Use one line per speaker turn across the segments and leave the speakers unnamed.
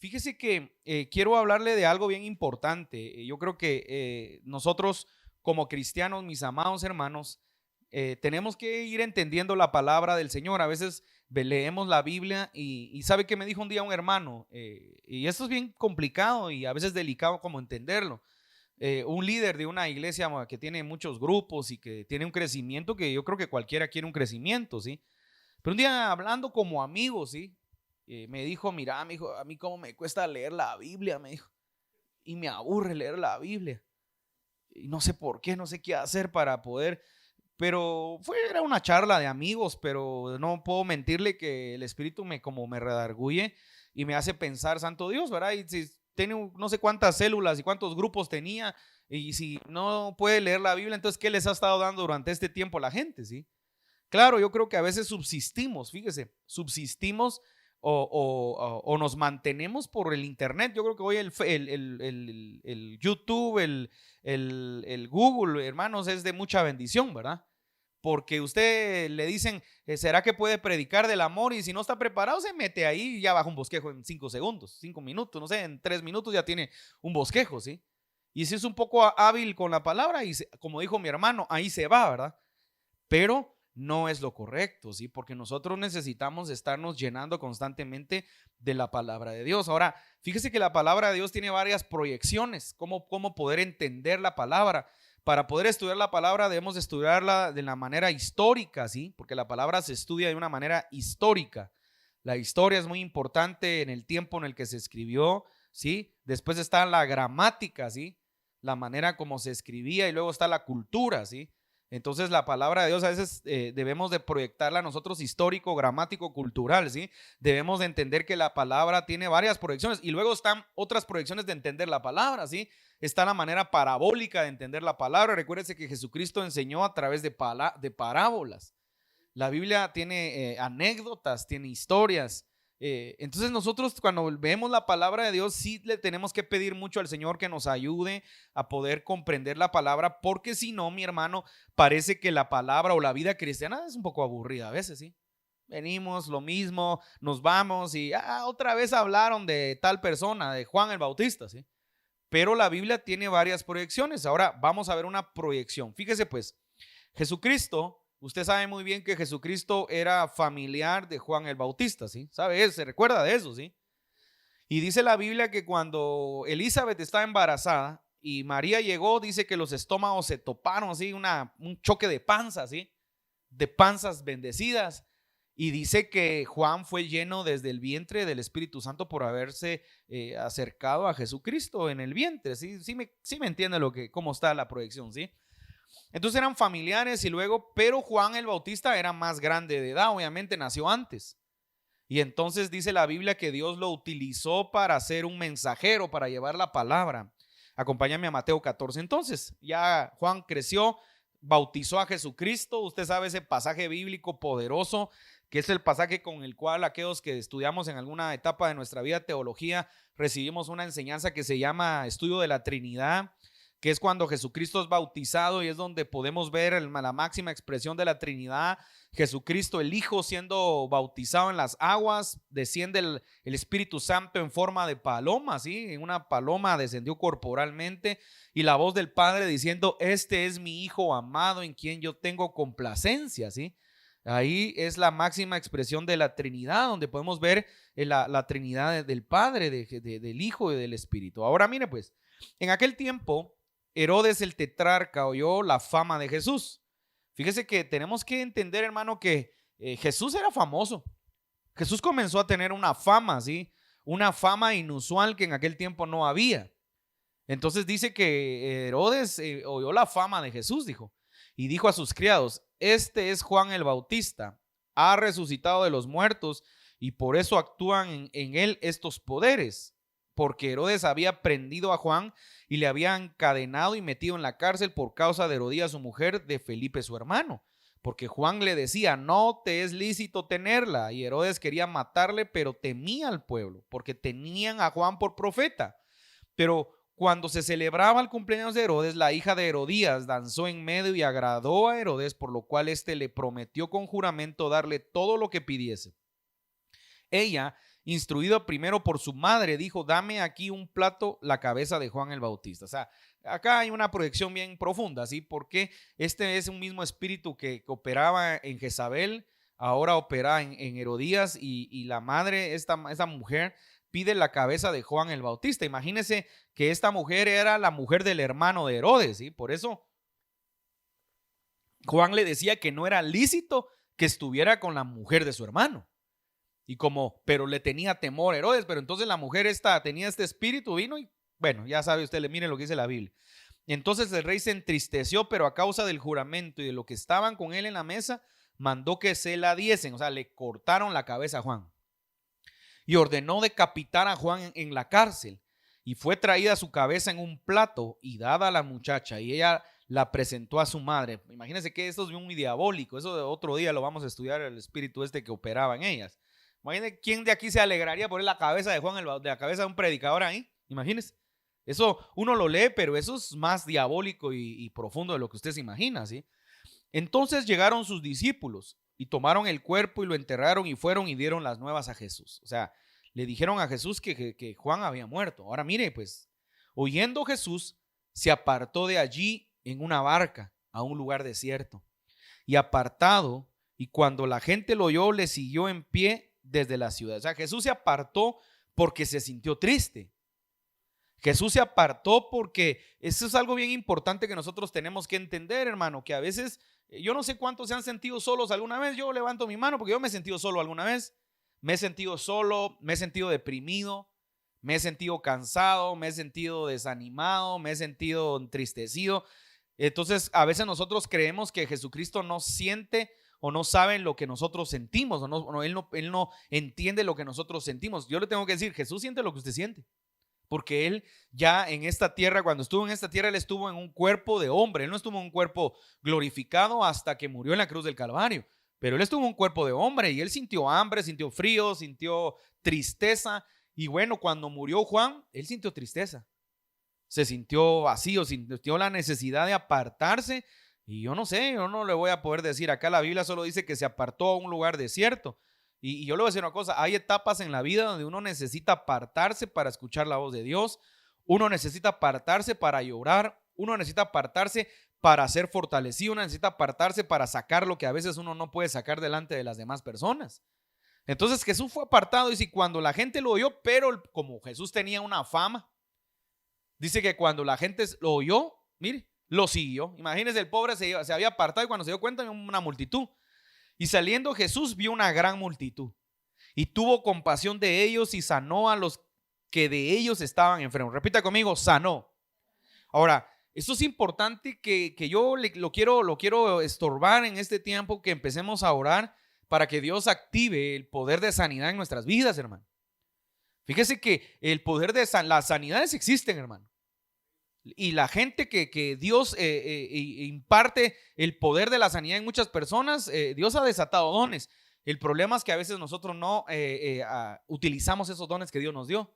Fíjese que quiero hablarle de algo bien importante. Yo creo que nosotros como cristianos, mis amados hermanos, tenemos que ir entendiendo la palabra del Señor. A veces leemos la Biblia y ¿sabe qué me dijo un día un hermano? Y esto es bien complicado y a veces delicado como entenderlo. Un líder de una iglesia que tiene muchos grupos y que tiene un crecimiento, que yo creo que cualquiera quiere un crecimiento, ¿sí? Pero un día hablando como amigos, ¿sí? Me dijo, mira, me dijo, a mí cómo me cuesta leer la Biblia, me dijo, y me aburre leer la Biblia. Y no sé por qué, no sé qué hacer para poder, pero era una charla de amigos, pero no puedo mentirle que el Espíritu como me redarguye y me hace pensar, santo Dios, ¿verdad? Y si tiene no sé cuántas células y cuántos grupos tenía, y si no puede leer la Biblia, entonces ¿qué les ha estado dando durante este tiempo a la gente, sí? Claro, yo creo que a veces subsistimos, fíjese, subsistimos o nos mantenemos por el internet. Yo creo que hoy el YouTube, el Google, hermanos, es de mucha bendición, ¿verdad? Porque usted le dicen, ¿será que puede predicar del amor? Y si no está preparado, se mete ahí y ya baja un bosquejo en 5 segundos, 5 minutos, no sé, en 3 minutos ya tiene un bosquejo, ¿sí? Y si es un poco hábil con la palabra, y como dijo mi hermano, ahí se va, ¿verdad? Pero no es lo correcto, ¿sí? Porque nosotros necesitamos estarnos llenando constantemente de la palabra de Dios. Ahora, fíjese que la palabra de Dios tiene varias proyecciones, cómo poder entender la palabra. Para poder estudiar la palabra debemos estudiarla de la manera histórica, ¿sí? Porque la palabra se estudia de una manera histórica. La historia es muy importante en el tiempo en el que se escribió, ¿sí? Después está la gramática, ¿sí? La manera como se escribía, y luego está la cultura, ¿sí? Entonces la palabra de Dios a veces debemos de proyectarla nosotros histórico, gramático, cultural, ¿sí? Debemos de entender que la palabra tiene varias proyecciones y luego están otras proyecciones de entender la palabra, ¿sí? Está la manera parabólica de entender la palabra. Recuérdese que Jesucristo enseñó a través de parábolas. La Biblia tiene anécdotas, tiene historias. Entonces nosotros cuando vemos la palabra de Dios sí le tenemos que pedir mucho al Señor que nos ayude a poder comprender la palabra, porque si no, mi hermano, parece que la palabra o la vida cristiana es un poco aburrida a veces, ¿sí? Venimos, lo mismo, nos vamos y otra vez hablaron de tal persona, de Juan el Bautista, ¿sí? Pero la Biblia tiene varias proyecciones. Ahora vamos a ver una proyección. Fíjese pues, Jesucristo, usted sabe muy bien que Jesucristo era familiar de Juan el Bautista, ¿sí? ¿Sabe? Se recuerda de eso, ¿sí? Y dice la Biblia que cuando Elizabeth estaba embarazada y María llegó, dice que los estómagos se toparon, así, un choque de panzas, ¿sí? De panzas bendecidas. Y dice que Juan fue lleno desde el vientre del Espíritu Santo por haberse acercado a Jesucristo en el vientre, ¿sí? Sí me entiende cómo está la proyección, ¿sí? Entonces eran familiares y luego, pero Juan el Bautista era más grande de edad, obviamente nació antes. Y entonces dice la Biblia que Dios lo utilizó para ser un mensajero, para llevar la palabra. Acompáñame a Mateo 14. Entonces, ya Juan creció, bautizó a Jesucristo. Usted sabe ese pasaje bíblico poderoso, que es el pasaje con el cual aquellos que estudiamos en alguna etapa de nuestra vida teología recibimos una enseñanza que se llama estudio de la Trinidad, que es cuando Jesucristo es bautizado y es donde podemos ver la máxima expresión de la Trinidad. Jesucristo, el Hijo, siendo bautizado en las aguas, desciende el Espíritu Santo en forma de paloma, ¿sí? Una paloma descendió corporalmente y la voz del Padre diciendo, este es mi Hijo amado en quien yo tengo complacencia, ¿sí? Ahí es la máxima expresión de la Trinidad, donde podemos ver la Trinidad del Padre, del Hijo y del Espíritu. Ahora mire pues, en aquel tiempo Herodes el tetrarca oyó la fama de Jesús. Fíjese que tenemos que entender, hermano, que Jesús era famoso. Jesús comenzó a tener una fama, ¿sí? Una fama inusual que en aquel tiempo no había. Entonces dice que Herodes oyó la fama de Jesús, dijo, y dijo a sus criados, este es Juan el Bautista, ha resucitado de los muertos y por eso actúan en él estos poderes, porque Herodes había prendido a Juan y le había encadenado y metido en la cárcel por causa de Herodías, su mujer, de Felipe, su hermano. Porque Juan le decía, no te es lícito tenerla. Y Herodes quería matarle, pero temía al pueblo, porque tenían a Juan por profeta. Pero cuando se celebraba el cumpleaños de Herodes, la hija de Herodías danzó en medio y agradó a Herodes, por lo cual éste le prometió con juramento darle todo lo que pidiese. Ella instruido primero por su madre, dijo: dame aquí un plato la cabeza de Juan el Bautista. O sea, acá hay una proyección bien profunda, ¿sí? Porque este es un mismo espíritu que operaba en Jezabel, ahora opera en Herodías, y la madre, esta mujer, pide la cabeza de Juan el Bautista. Imagínense que esta mujer era la mujer del hermano de Herodes, ¿sí? Por eso Juan le decía que no era lícito que estuviera con la mujer de su hermano. Pero le tenía temor a Herodes. Pero entonces la mujer tenía este espíritu, vino y bueno, ya sabe usted, miren lo que dice la Biblia. Entonces el rey se entristeció, pero a causa del juramento y de lo que estaban con él en la mesa, mandó que se la diesen. O sea, le cortaron la cabeza a Juan y ordenó decapitar a Juan en la cárcel. Y fue traída su cabeza en un plato y dada a la muchacha, y ella la presentó a su madre. Imagínense que esto es muy diabólico. Eso de otro día lo vamos a estudiar, el espíritu que operaba en ellas. Imagínense quién de aquí se alegraría por la cabeza de Juan, de la cabeza de un predicador ahí. Imagínense. Eso uno lo lee, pero eso es más diabólico y profundo de lo que usted se imagina, ¿sí? Entonces llegaron sus discípulos y tomaron el cuerpo y lo enterraron, y fueron y dieron las nuevas a Jesús. O sea, le dijeron a Jesús que Juan había muerto. Ahora mire, pues, oyendo Jesús, se apartó de allí en una barca a un lugar desierto y apartado, y cuando la gente lo oyó, le siguió en pie desde la ciudad. O sea, Jesús se apartó porque se sintió triste. Jesús se apartó porque eso es algo bien importante que nosotros tenemos que entender, hermano, que a veces, yo no sé cuántos se han sentido solos alguna vez. Yo levanto mi mano porque yo me he sentido solo alguna vez. Me he sentido solo, me he sentido deprimido, me he sentido cansado, me he sentido desanimado, me he sentido entristecido. Entonces, a veces nosotros creemos que Jesucristo no siente o no sabe lo que nosotros sentimos, Él no entiende lo que nosotros sentimos. Yo le tengo que decir, Jesús siente lo que usted siente. Porque Él ya en esta tierra, cuando estuvo en esta tierra, Él estuvo en un cuerpo de hombre. Él no estuvo en un cuerpo glorificado hasta que murió en la cruz del Calvario. Pero Él estuvo en un cuerpo de hombre y Él sintió hambre, sintió frío, sintió tristeza. Y bueno, cuando murió Juan, Él sintió tristeza. Se sintió vacío, sintió la necesidad de apartarse. Y yo no sé, yo no le voy a poder decir. Acá la Biblia solo dice que se apartó a un lugar desierto. Y yo le voy a decir una cosa, hay etapas en la vida donde uno necesita apartarse para escuchar la voz de Dios, uno necesita apartarse para llorar, uno necesita apartarse para ser fortalecido, uno necesita apartarse para sacar lo que a veces uno no puede sacar delante de las demás personas. Entonces Jesús fue apartado, y si cuando la gente lo oyó, pero como Jesús tenía una fama, dice que cuando la gente lo oyó, mire, lo siguió. Imagínense, el pobre se había apartado y cuando se dio cuenta había una multitud. Y saliendo Jesús vio una gran multitud y tuvo compasión de ellos y sanó a los que de ellos estaban enfermos. Repita conmigo, sanó. Ahora, esto es importante que yo lo quiero estorbar en este tiempo, que empecemos a orar para que Dios active el poder de sanidad en nuestras vidas, hermano. Fíjese que el poder de las sanidades existen, hermano. Y la gente que Dios imparte el poder de la sanidad en muchas personas, Dios ha desatado dones. El problema es que a veces nosotros no utilizamos esos dones que Dios nos dio.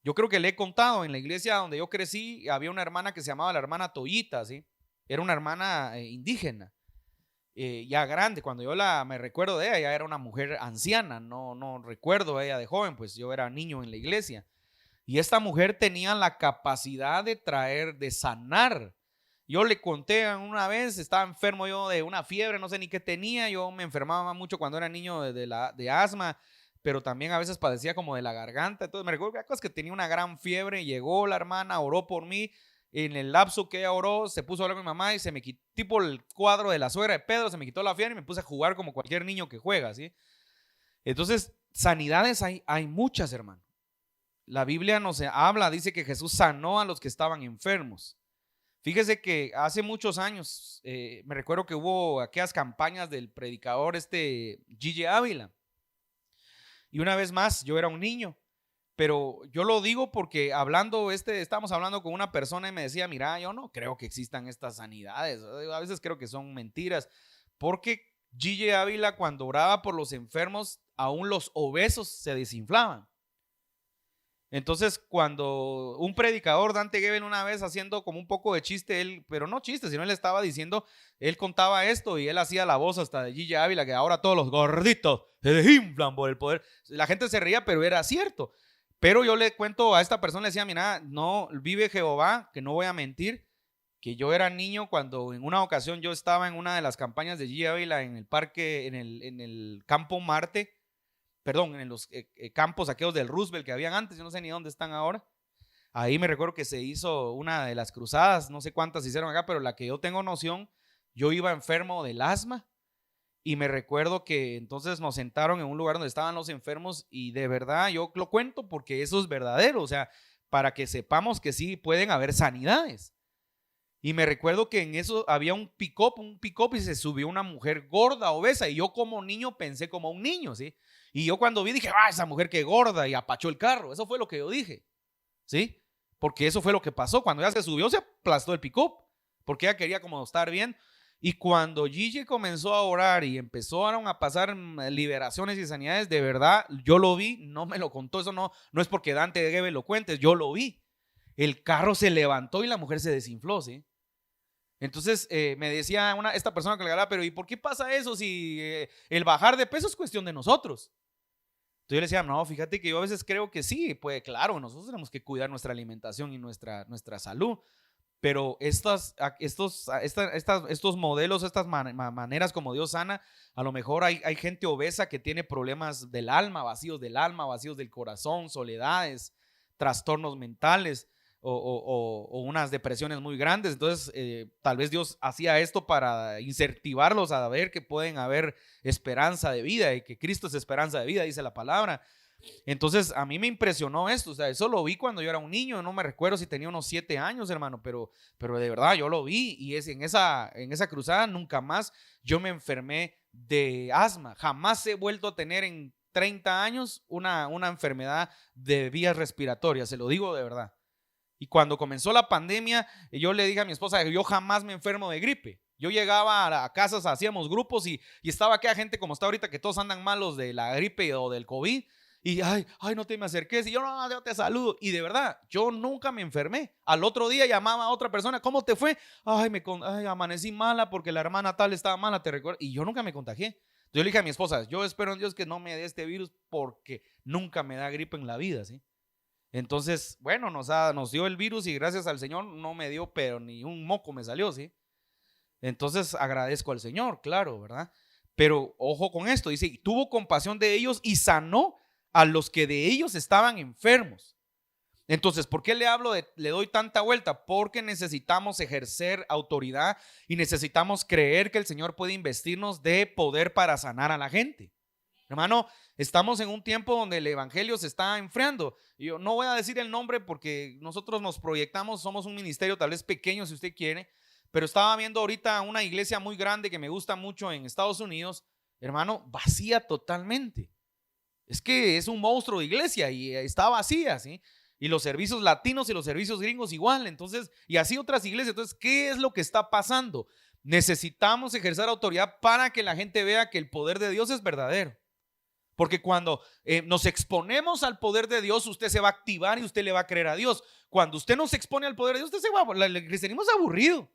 Yo creo que le he contado, en la iglesia donde yo crecí, había una hermana que se llamaba la hermana Toyita, ¿sí? Era una hermana indígena, ya grande. Cuando yo me recuerdo de ella, ya era una mujer anciana. No recuerdo a ella de joven, pues yo era niño en la iglesia. Y esta mujer tenía la capacidad de sanar. Yo le conté una vez, estaba enfermo yo de una fiebre, no sé ni qué tenía. Yo me enfermaba mucho cuando era niño de asma, pero también a veces padecía como de la garganta. Entonces me recuerdo que tenía una gran fiebre. Llegó la hermana, oró por mí. En el lapso que ella oró, se puso a hablar con mi mamá y se me quitó, tipo el cuadro de la suegra de Pedro, se me quitó la fiebre y me puse a jugar como cualquier niño que juega, ¿sí? Entonces, sanidades hay muchas, hermano. La Biblia nos habla, dice que Jesús sanó a los que estaban enfermos. Fíjese que hace muchos años, me recuerdo que hubo aquellas campañas del predicador G.J. Ávila. Y una vez más, yo era un niño, pero yo lo digo porque estábamos hablando con una persona y me decía, mira, yo no creo que existan estas sanidades. A veces creo que son mentiras, porque G.J. Ávila, cuando oraba por los enfermos, aún los obesos se desinflaban. Entonces, cuando un predicador, Dante Gebel, una vez haciendo como un poco de chiste, él, pero no chiste, sino él estaba diciendo, él contaba esto y él hacía la voz hasta de Gigi Ávila, que ahora todos los gorditos se desinflan por el poder. La gente se reía, pero era cierto. Pero yo le cuento a esta persona, le decía, mira, no, vive Jehová, que no voy a mentir, que yo era niño cuando en una ocasión yo estaba en una de las campañas de Gigi Ávila en el parque, en el campo Marte, perdón, en los campos aquellos del Roosevelt que habían antes, yo no sé ni dónde están ahora. Ahí me recuerdo que se hizo una de las cruzadas, no sé cuántas se hicieron acá, pero la que yo tengo noción, yo iba enfermo del asma y me recuerdo que entonces nos sentaron en un lugar donde estaban los enfermos y de verdad yo lo cuento porque eso es verdadero, o sea, para que sepamos que sí pueden haber sanidades. Y me recuerdo que en eso había un pick-up y se subió una mujer gorda, obesa, y yo como niño pensé como un niño, ¿sí? Y yo cuando vi dije, esa mujer que gorda, y apachó el carro. Eso fue lo que yo dije, ¿sí? Porque eso fue lo que pasó. Cuando ella se subió, se aplastó el pick-up, porque ella quería como estar bien. Y cuando Gigi comenzó a orar y empezaron a pasar liberaciones y sanidades, de verdad, yo lo vi, no me lo contó, eso no es porque Dante Gebel lo cuente, yo lo vi. El carro se levantó y la mujer se desinfló, ¿sí? Entonces me decía esta persona que le hablaba, pero ¿y por qué pasa eso si el bajar de peso es cuestión de nosotros? Entonces yo le decía, no, fíjate que yo a veces creo que sí, pues claro, nosotros tenemos que cuidar nuestra alimentación y nuestra salud, pero estos modelos, estas maneras como Dios sana, a lo mejor hay gente obesa que tiene problemas del alma, vacíos del corazón, soledades, trastornos mentales. O unas depresiones muy grandes. Entonces tal vez Dios hacía esto para incentivarlos a ver que pueden haber esperanza de vida y que Cristo es esperanza de vida, dice la palabra. Entonces a mí me impresionó esto, o sea, eso lo vi cuando yo era un niño, no me recuerdo si tenía unos 7 años, hermano, pero de verdad yo lo vi y en esa cruzada nunca más yo me enfermé de asma, jamás he vuelto a tener en 30 años una enfermedad de vías respiratorias, se lo digo de verdad. Y cuando comenzó la pandemia, yo le dije a mi esposa que yo jamás me enfermo de gripe. Yo llegaba a casas, hacíamos grupos y estaba aquella gente como está ahorita que todos andan malos de la gripe o del COVID. Y ay, no te me acerques. Y yo no, yo te saludo. Y de verdad, yo nunca me enfermé. Al otro día llamaba a otra persona, ¿cómo te fue? Ay, amanecí mala porque la hermana tal estaba mala, te recuerdo. Y yo nunca me contagié. Yo le dije a mi esposa, yo espero en Dios que no me dé este virus porque nunca me da gripe en la vida, ¿sí? Entonces, bueno, nos dio el virus y gracias al Señor no me dio, pero ni un moco me salió, ¿sí? Entonces agradezco al Señor, claro, ¿verdad? Pero ojo con esto, dice, y tuvo compasión de ellos y sanó a los que de ellos estaban enfermos. Entonces, ¿por qué le doy tanta vuelta? Porque necesitamos ejercer autoridad y necesitamos creer que el Señor puede investirnos de poder para sanar a la gente. Hermano, estamos en un tiempo donde el evangelio se está enfriando. Yo no voy a decir el nombre porque nosotros nos proyectamos, somos un ministerio tal vez pequeño si usted quiere, pero estaba viendo ahorita una iglesia muy grande que me gusta mucho en Estados Unidos, hermano, vacía totalmente. Es que es un monstruo de iglesia y está vacía, ¿sí? Y los servicios latinos y los servicios gringos igual, entonces, y así otras iglesias. Entonces, ¿qué es lo que está pasando? Necesitamos ejercer autoridad para que la gente vea que el poder de Dios es verdadero. Porque cuando nos exponemos al poder de Dios, usted se va a activar y usted le va a creer a Dios. Cuando usted no se expone al poder de Dios, usted se va a... El cristianismo es aburrido. O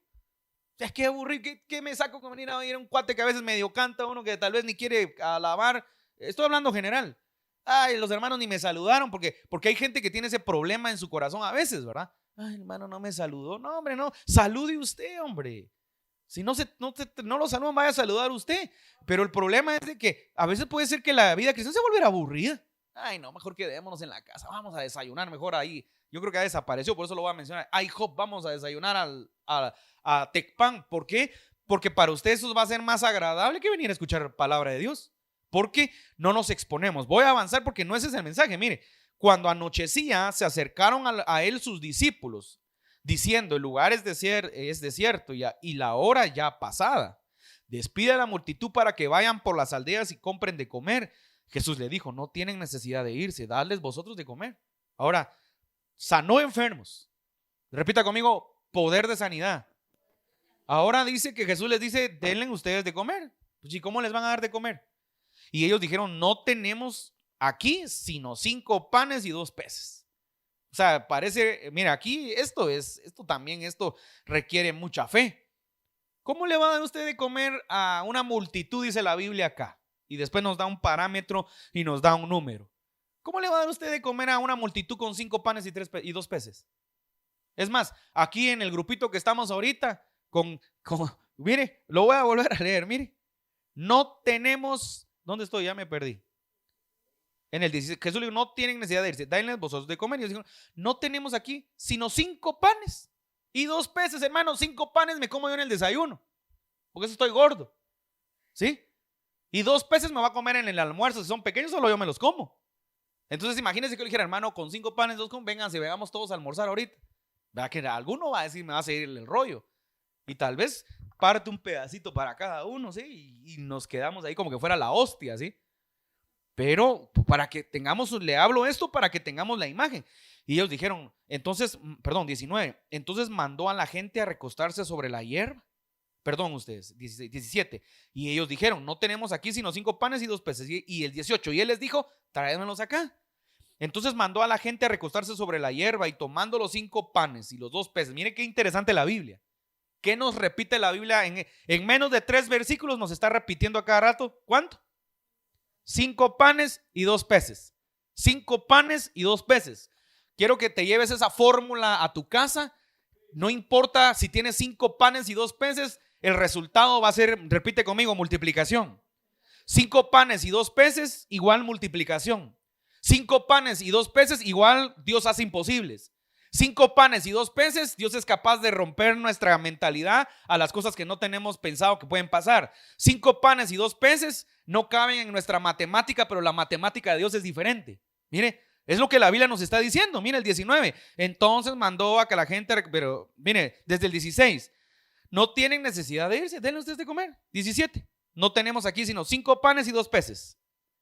sea, es que aburrido. ¿Qué me saco con venir a oír un cuate que a veces medio canta, uno que tal vez ni quiere alabar? Estoy hablando general. Ay, los hermanos ni me saludaron porque hay gente que tiene ese problema en su corazón a veces, ¿verdad? Ay, hermano, no me saludó. No, hombre, no. Salude usted, hombre. Si no lo saludan, vaya a saludar usted. Pero el problema es de que a veces puede ser que la vida cristiana se volviera aburrida. Ay, no, mejor quedémonos en la casa. Vamos a desayunar mejor ahí. Yo creo que ha desaparecido, por eso lo voy a mencionar. IHOP, vamos a desayunar a Tecpan. ¿Por qué? Porque para usted eso va a ser más agradable que venir a escuchar palabra de Dios. Porque no nos exponemos. Voy a avanzar porque no ese es el mensaje. Mire, cuando anochecía, se acercaron a él sus discípulos, diciendo, el lugar es desierto y la hora ya pasada. Despide a la multitud para que vayan por las aldeas y compren de comer. Jesús le dijo, no tienen necesidad de irse, dadles vosotros de comer. Ahora, sanó enfermos. Repita conmigo, poder de sanidad. Ahora dice que Jesús les dice, denle ustedes de comer. Pues, ¿y cómo les van a dar de comer? Y ellos dijeron, no tenemos aquí sino 5 panes y 2 peces. O sea, parece, mira, aquí esto requiere mucha fe. ¿Cómo le va a dar usted de comer a una multitud, dice la Biblia acá? Y después nos da un parámetro y nos da un número. ¿Cómo le va a dar usted de comer a una multitud con 5 panes y 2 peces? Es más, aquí en el grupito que estamos ahorita, mire, lo voy a volver a leer, mire. No tenemos, ¿dónde estoy? Ya me perdí. En el 16, Jesús le dijo, no tienen necesidad de irse, denles vosotros de comer. Y ellos dijeron, no tenemos aquí sino 5 panes y 2 peces, hermano. 5 panes me como yo en el desayuno, porque eso estoy gordo, ¿sí? Y 2 peces me va a comer en el almuerzo. Si son pequeños, solo yo me los como. Entonces imagínense que yo le dijera, hermano, con 5 panes, 2 vénganse, vengamos todos a almorzar ahorita. ¿Verdad que alguno va a decir, me va a seguir el rollo? Y tal vez parte un pedacito para cada uno, ¿sí? Y nos quedamos ahí como que fuera la hostia, ¿sí? Pero para que tengamos, le hablo esto para que tengamos la imagen. Y ellos dijeron, entonces, perdón, 19, entonces mandó a la gente a recostarse sobre la hierba. Perdón ustedes, 16, 17. Y ellos dijeron, no tenemos aquí sino 5 panes y 2 peces. Y el 18, y él les dijo, tráemelos acá. Entonces mandó a la gente a recostarse sobre la hierba y tomando los 5 panes y los 2 peces. Mire qué interesante la Biblia. ¿Qué nos repite la Biblia? En menos de 3 versículos nos está repitiendo a cada rato. ¿Cuánto? 5 panes y 2 peces. 5 panes y 2 peces. Quiero que te lleves esa fórmula a tu casa. No importa si tienes 5 panes y 2 peces, el resultado va a ser, repite conmigo, multiplicación. 5 panes y 2 peces igual multiplicación. 5 panes y 2 peces igual Dios hace imposibles. 5 panes y 2 peces, Dios es capaz de romper nuestra mentalidad a las cosas que no tenemos pensado que pueden pasar. 5 panes y 2 peces no caben en nuestra matemática, pero la matemática de Dios es diferente. Mire, es lo que la Biblia nos está diciendo. Mire el 19. Entonces mandó a que la gente, pero mire, desde el 16, no tienen necesidad de irse, denle ustedes de comer. 17, no tenemos aquí sino 5 panes y 2 peces.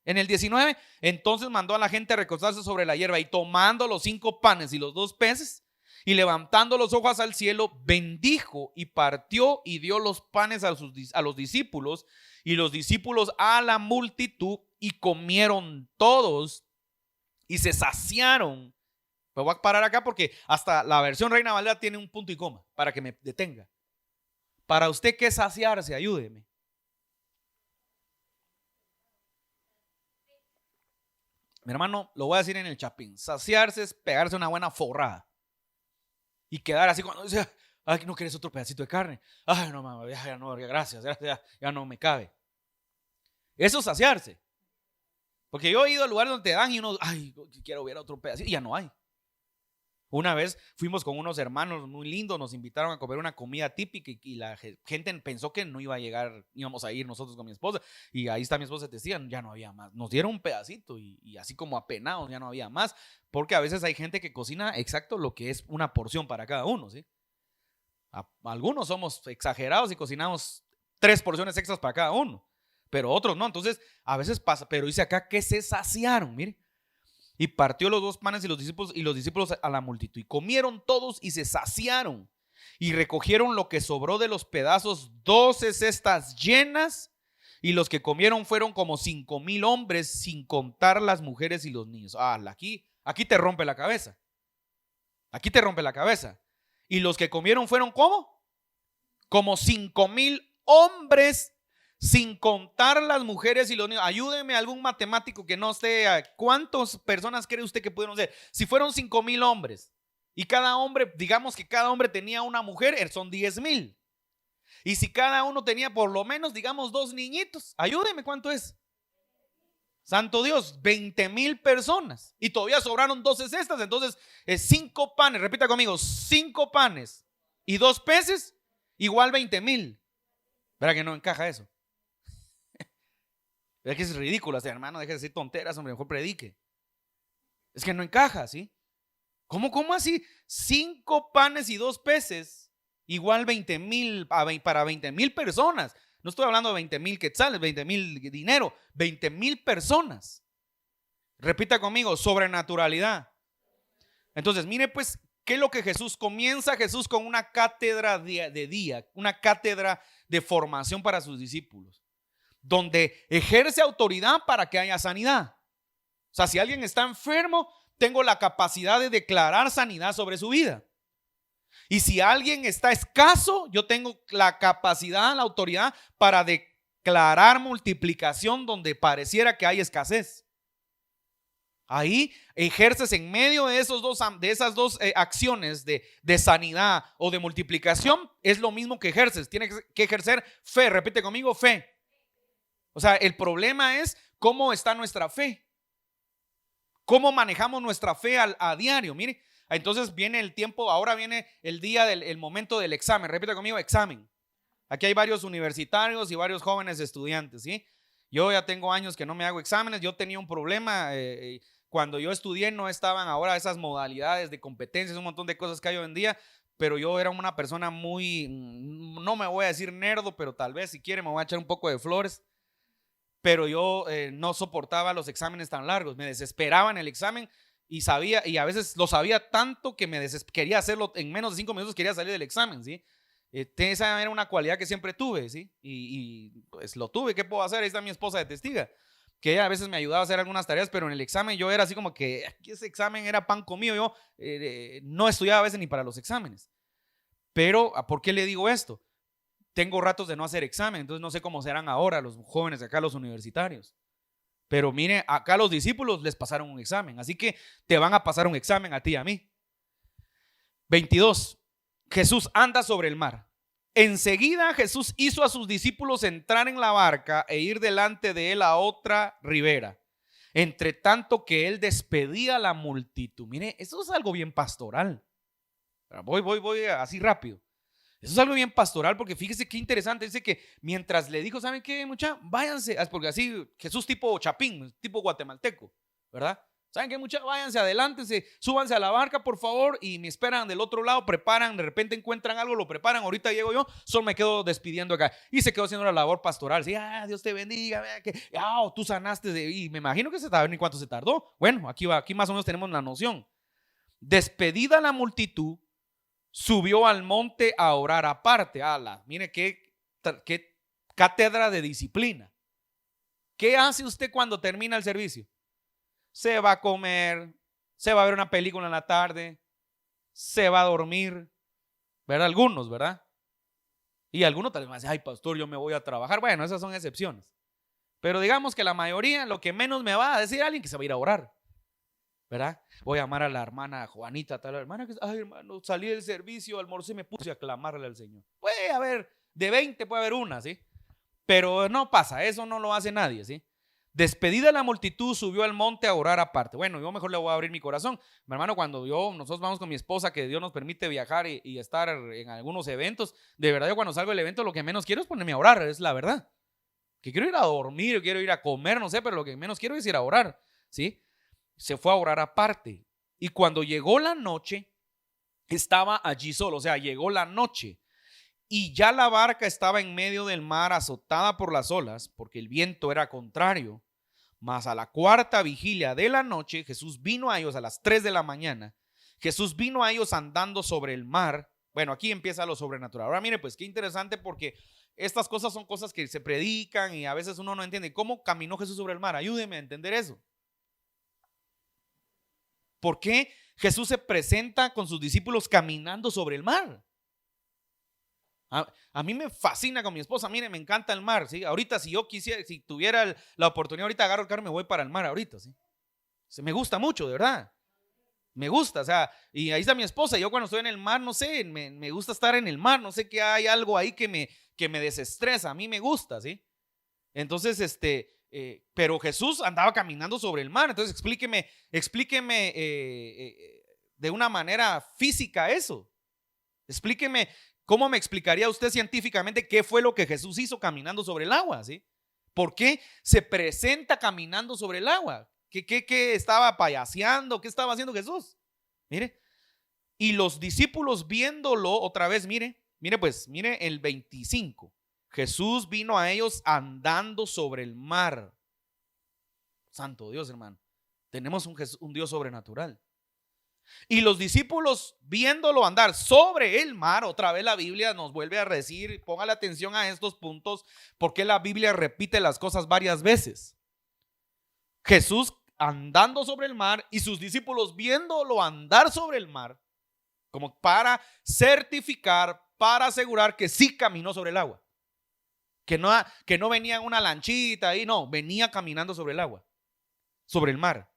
En el 19, entonces mandó a la gente a recostarse sobre la hierba y tomando los 5 panes y los 2 peces y levantando los ojos al cielo, bendijo y partió y dio los panes a los discípulos y los discípulos a la multitud y comieron todos y se saciaron. Me voy a parar acá porque hasta la versión Reina Valera tiene un punto y coma para que me detenga. Para usted, ¿qué es saciarse? Ayúdeme. Mi hermano, lo voy a decir en el chapín. Saciarse es pegarse una buena forrada y quedar así cuando dice, ay, no quieres otro pedacito de carne. Ay, no, mamá, ya no, gracias, ya no me cabe. Eso es saciarse. Porque yo he ido a lugares donde te dan y uno, ay, quiero ver otro pedacito, y ya no hay. Una vez fuimos con unos hermanos muy lindos, nos invitaron a comer una comida típica y la gente pensó que no iba a llegar, íbamos a ir nosotros con mi esposa, y ahí está mi esposa, te decían, ya no había más. Nos dieron un pedacito y así como apenados, ya no había más, porque a veces hay gente que cocina exacto lo que es una porción para cada uno, ¿sí? Algunos somos exagerados y cocinamos 3 porciones extras para cada uno, pero otros no. Entonces a veces pasa, pero dice acá que se saciaron, mire. Y partió los 2 panes y los discípulos a la multitud y comieron todos y se saciaron y recogieron lo que sobró de los pedazos, 12 cestas llenas, y los que comieron fueron como 5,000 hombres, sin contar las mujeres y los niños. Aquí te rompe la cabeza. Aquí te rompe la cabeza. Y los que comieron fueron ¿cómo? Como 5,000 hombres, sin contar las mujeres y los niños. Ayúdeme algún matemático que no sé cuántas personas cree usted que pudieron ser. Si fueron 5,000 hombres y cada hombre, digamos que cada hombre tenía una mujer, son 10,000. Y si cada uno tenía por lo menos, digamos, 2 niñitos, ayúdeme, ¿cuánto es? Santo Dios, 20,000 personas. Y todavía sobraron 12 cestas. Entonces, 5 panes, repita conmigo, 5 panes y 2 peces, igual 20,000. ¿Verdad que no encaja eso? Es que es ridículo, hermano, deje de decir tonteras, hombre, mejor predique. Es que no encaja, ¿sí? ¿Cómo así? 5 panes y 2 peces, igual 20,000 para 20,000 personas. No estoy hablando de 20,000 quetzales, 20,000 dinero, 20,000 personas. Repita conmigo, sobrenaturalidad. Entonces, mire pues, ¿qué es lo que Jesús comienza? Jesús con una cátedra de día, una cátedra de formación para sus discípulos, donde ejerce autoridad para que haya sanidad. O sea, si alguien está enfermo, tengo la capacidad de declarar sanidad sobre su vida. Y si alguien está escaso, yo tengo la capacidad, la autoridad para declarar multiplicación donde pareciera que hay escasez. Ahí ejerces en medio de esas dos acciones de sanidad o de multiplicación, es lo mismo que ejerces. Tienes que ejercer fe. Repite conmigo, fe. O sea, el problema es cómo está nuestra fe. Cómo manejamos nuestra fe a diario. Mire, entonces viene el tiempo, ahora viene el día el momento del examen. Repite conmigo, examen. Aquí hay varios universitarios y varios jóvenes estudiantes, ¿sí? Yo ya tengo años que no me hago exámenes. Yo tenía un problema. Cuando yo estudié no estaban ahora esas modalidades de competencias, un montón de cosas que hay hoy en día, pero yo era una persona muy, no me voy a decir nerdo, pero tal vez si quiere me voy a echar un poco de flores, pero yo no soportaba los exámenes tan largos, me desesperaba en el examen y a veces lo sabía tanto que quería hacerlo en menos de 5 minutos, quería salir del examen, ¿sí? Esa era una cualidad que siempre tuve, ¿sí? Y pues lo tuve, ¿qué puedo hacer? Ahí está mi esposa de testiga, que ella a veces me ayudaba a hacer algunas tareas, pero en el examen yo era así como que ese examen era pan comido. Yo no estudiaba a veces ni para los exámenes. Pero, ¿por qué le digo esto? Tengo ratos de no hacer examen, entonces no sé cómo serán ahora los jóvenes de acá, los universitarios. Pero mire, acá los discípulos les pasaron un examen, así que te van a pasar un examen a ti y a mí. 22. Jesús anda sobre el mar. Enseguida Jesús hizo a sus discípulos entrar en la barca e ir delante de él a otra ribera, entre tanto que él despedía a la multitud. Mire, eso es algo bien pastoral. Voy así rápido. Eso es algo bien pastoral, porque fíjese qué interesante. Dice que mientras le dijo, ¿saben qué, mucha? Váyanse, porque así Jesús tipo chapín, tipo guatemalteco, ¿verdad? ¿Saben qué, muchachos? Váyanse, adelántense, súbanse a la barca, por favor, y me esperan del otro lado, preparan, de repente encuentran algo, lo preparan, ahorita llego yo, solo me quedo despidiendo acá. Y se quedó haciendo la labor pastoral. Sí, Dios te bendiga, vea que tú sanaste, y me imagino que se sabe ni cuánto se tardó. Bueno, aquí más o menos tenemos la noción. Despedida la multitud, subió al monte a orar aparte. Mire qué cátedra de disciplina. ¿Qué hace usted cuando termina el servicio? Se va a comer, se va a ver una película en la tarde, se va a dormir, ¿verdad? Algunos, ¿verdad? Y algunos tal vez me dicen, ay, pastor, yo me voy a trabajar. Bueno, esas son excepciones. Pero digamos que la mayoría, lo que menos me va a decir alguien que se va a ir a orar, ¿verdad? Voy a llamar a la hermana Juanita, tal hermana que, ay, hermano, salí del servicio, almorcé y me puse a clamarle al Señor. Puede haber, de 20 puede haber una, ¿sí? Pero no pasa, eso no lo hace nadie, ¿sí? Despedida la multitud, subió al monte a orar aparte. Bueno, yo mejor le voy a abrir mi corazón. Mi hermano, cuando nosotros vamos con mi esposa, que Dios nos permite viajar y estar en algunos eventos, de verdad yo cuando salgo del evento lo que menos quiero es ponerme a orar, es la verdad. Que quiero ir a dormir, quiero ir a comer, no sé, pero lo que menos quiero es ir a orar, ¿sí? Se fue a orar aparte. Y cuando llegó la noche, estaba allí solo, o sea, llegó la noche. Y ya la barca estaba en medio del mar, azotada por las olas, porque el viento era contrario. Mas a la cuarta vigilia de la noche, Jesús vino a ellos a las 3 de la mañana. Jesús vino a ellos andando sobre el mar. Bueno, aquí empieza lo sobrenatural. Ahora mire, pues qué interesante, porque estas cosas son cosas que se predican y a veces uno no entiende. ¿Cómo caminó Jesús sobre el mar? Ayúdeme a entender eso. ¿Por qué Jesús se presenta con sus discípulos caminando sobre el mar? A mí me fascina con mi esposa, mire, me encanta el mar, ¿sí? Ahorita si yo quisiera, si tuviera la oportunidad, ahorita agarro el carro y me voy para el mar ahorita, ¿sí? Me gusta mucho, de verdad. Me gusta, o sea, y ahí está mi esposa. Yo cuando estoy en el mar, no sé, me gusta estar en el mar, no sé, que hay algo ahí que me desestresa, a mí me gusta, ¿sí? Entonces, pero Jesús andaba caminando sobre el mar. Entonces explíqueme de una manera física eso. Explíqueme. ¿Cómo me explicaría usted científicamente qué fue lo que Jesús hizo caminando sobre el agua? ¿Sí? ¿Por qué se presenta caminando sobre el agua? ¿Qué estaba payaseando? ¿Qué estaba haciendo Jesús? Mire. Y los discípulos viéndolo otra vez, mire el 25. Jesús vino a ellos andando sobre el mar. Santo Dios, hermano. Tenemos un Dios sobrenatural. Y los discípulos viéndolo andar sobre el mar, otra vez la Biblia nos vuelve a decir, póngale atención a estos puntos, porque la Biblia repite las cosas varias veces. Jesús andando sobre el mar y sus discípulos viéndolo andar sobre el mar, como para certificar, para asegurar que sí caminó sobre el agua. Que no venía en una lanchita ahí, no, venía caminando sobre el agua, sobre el mar.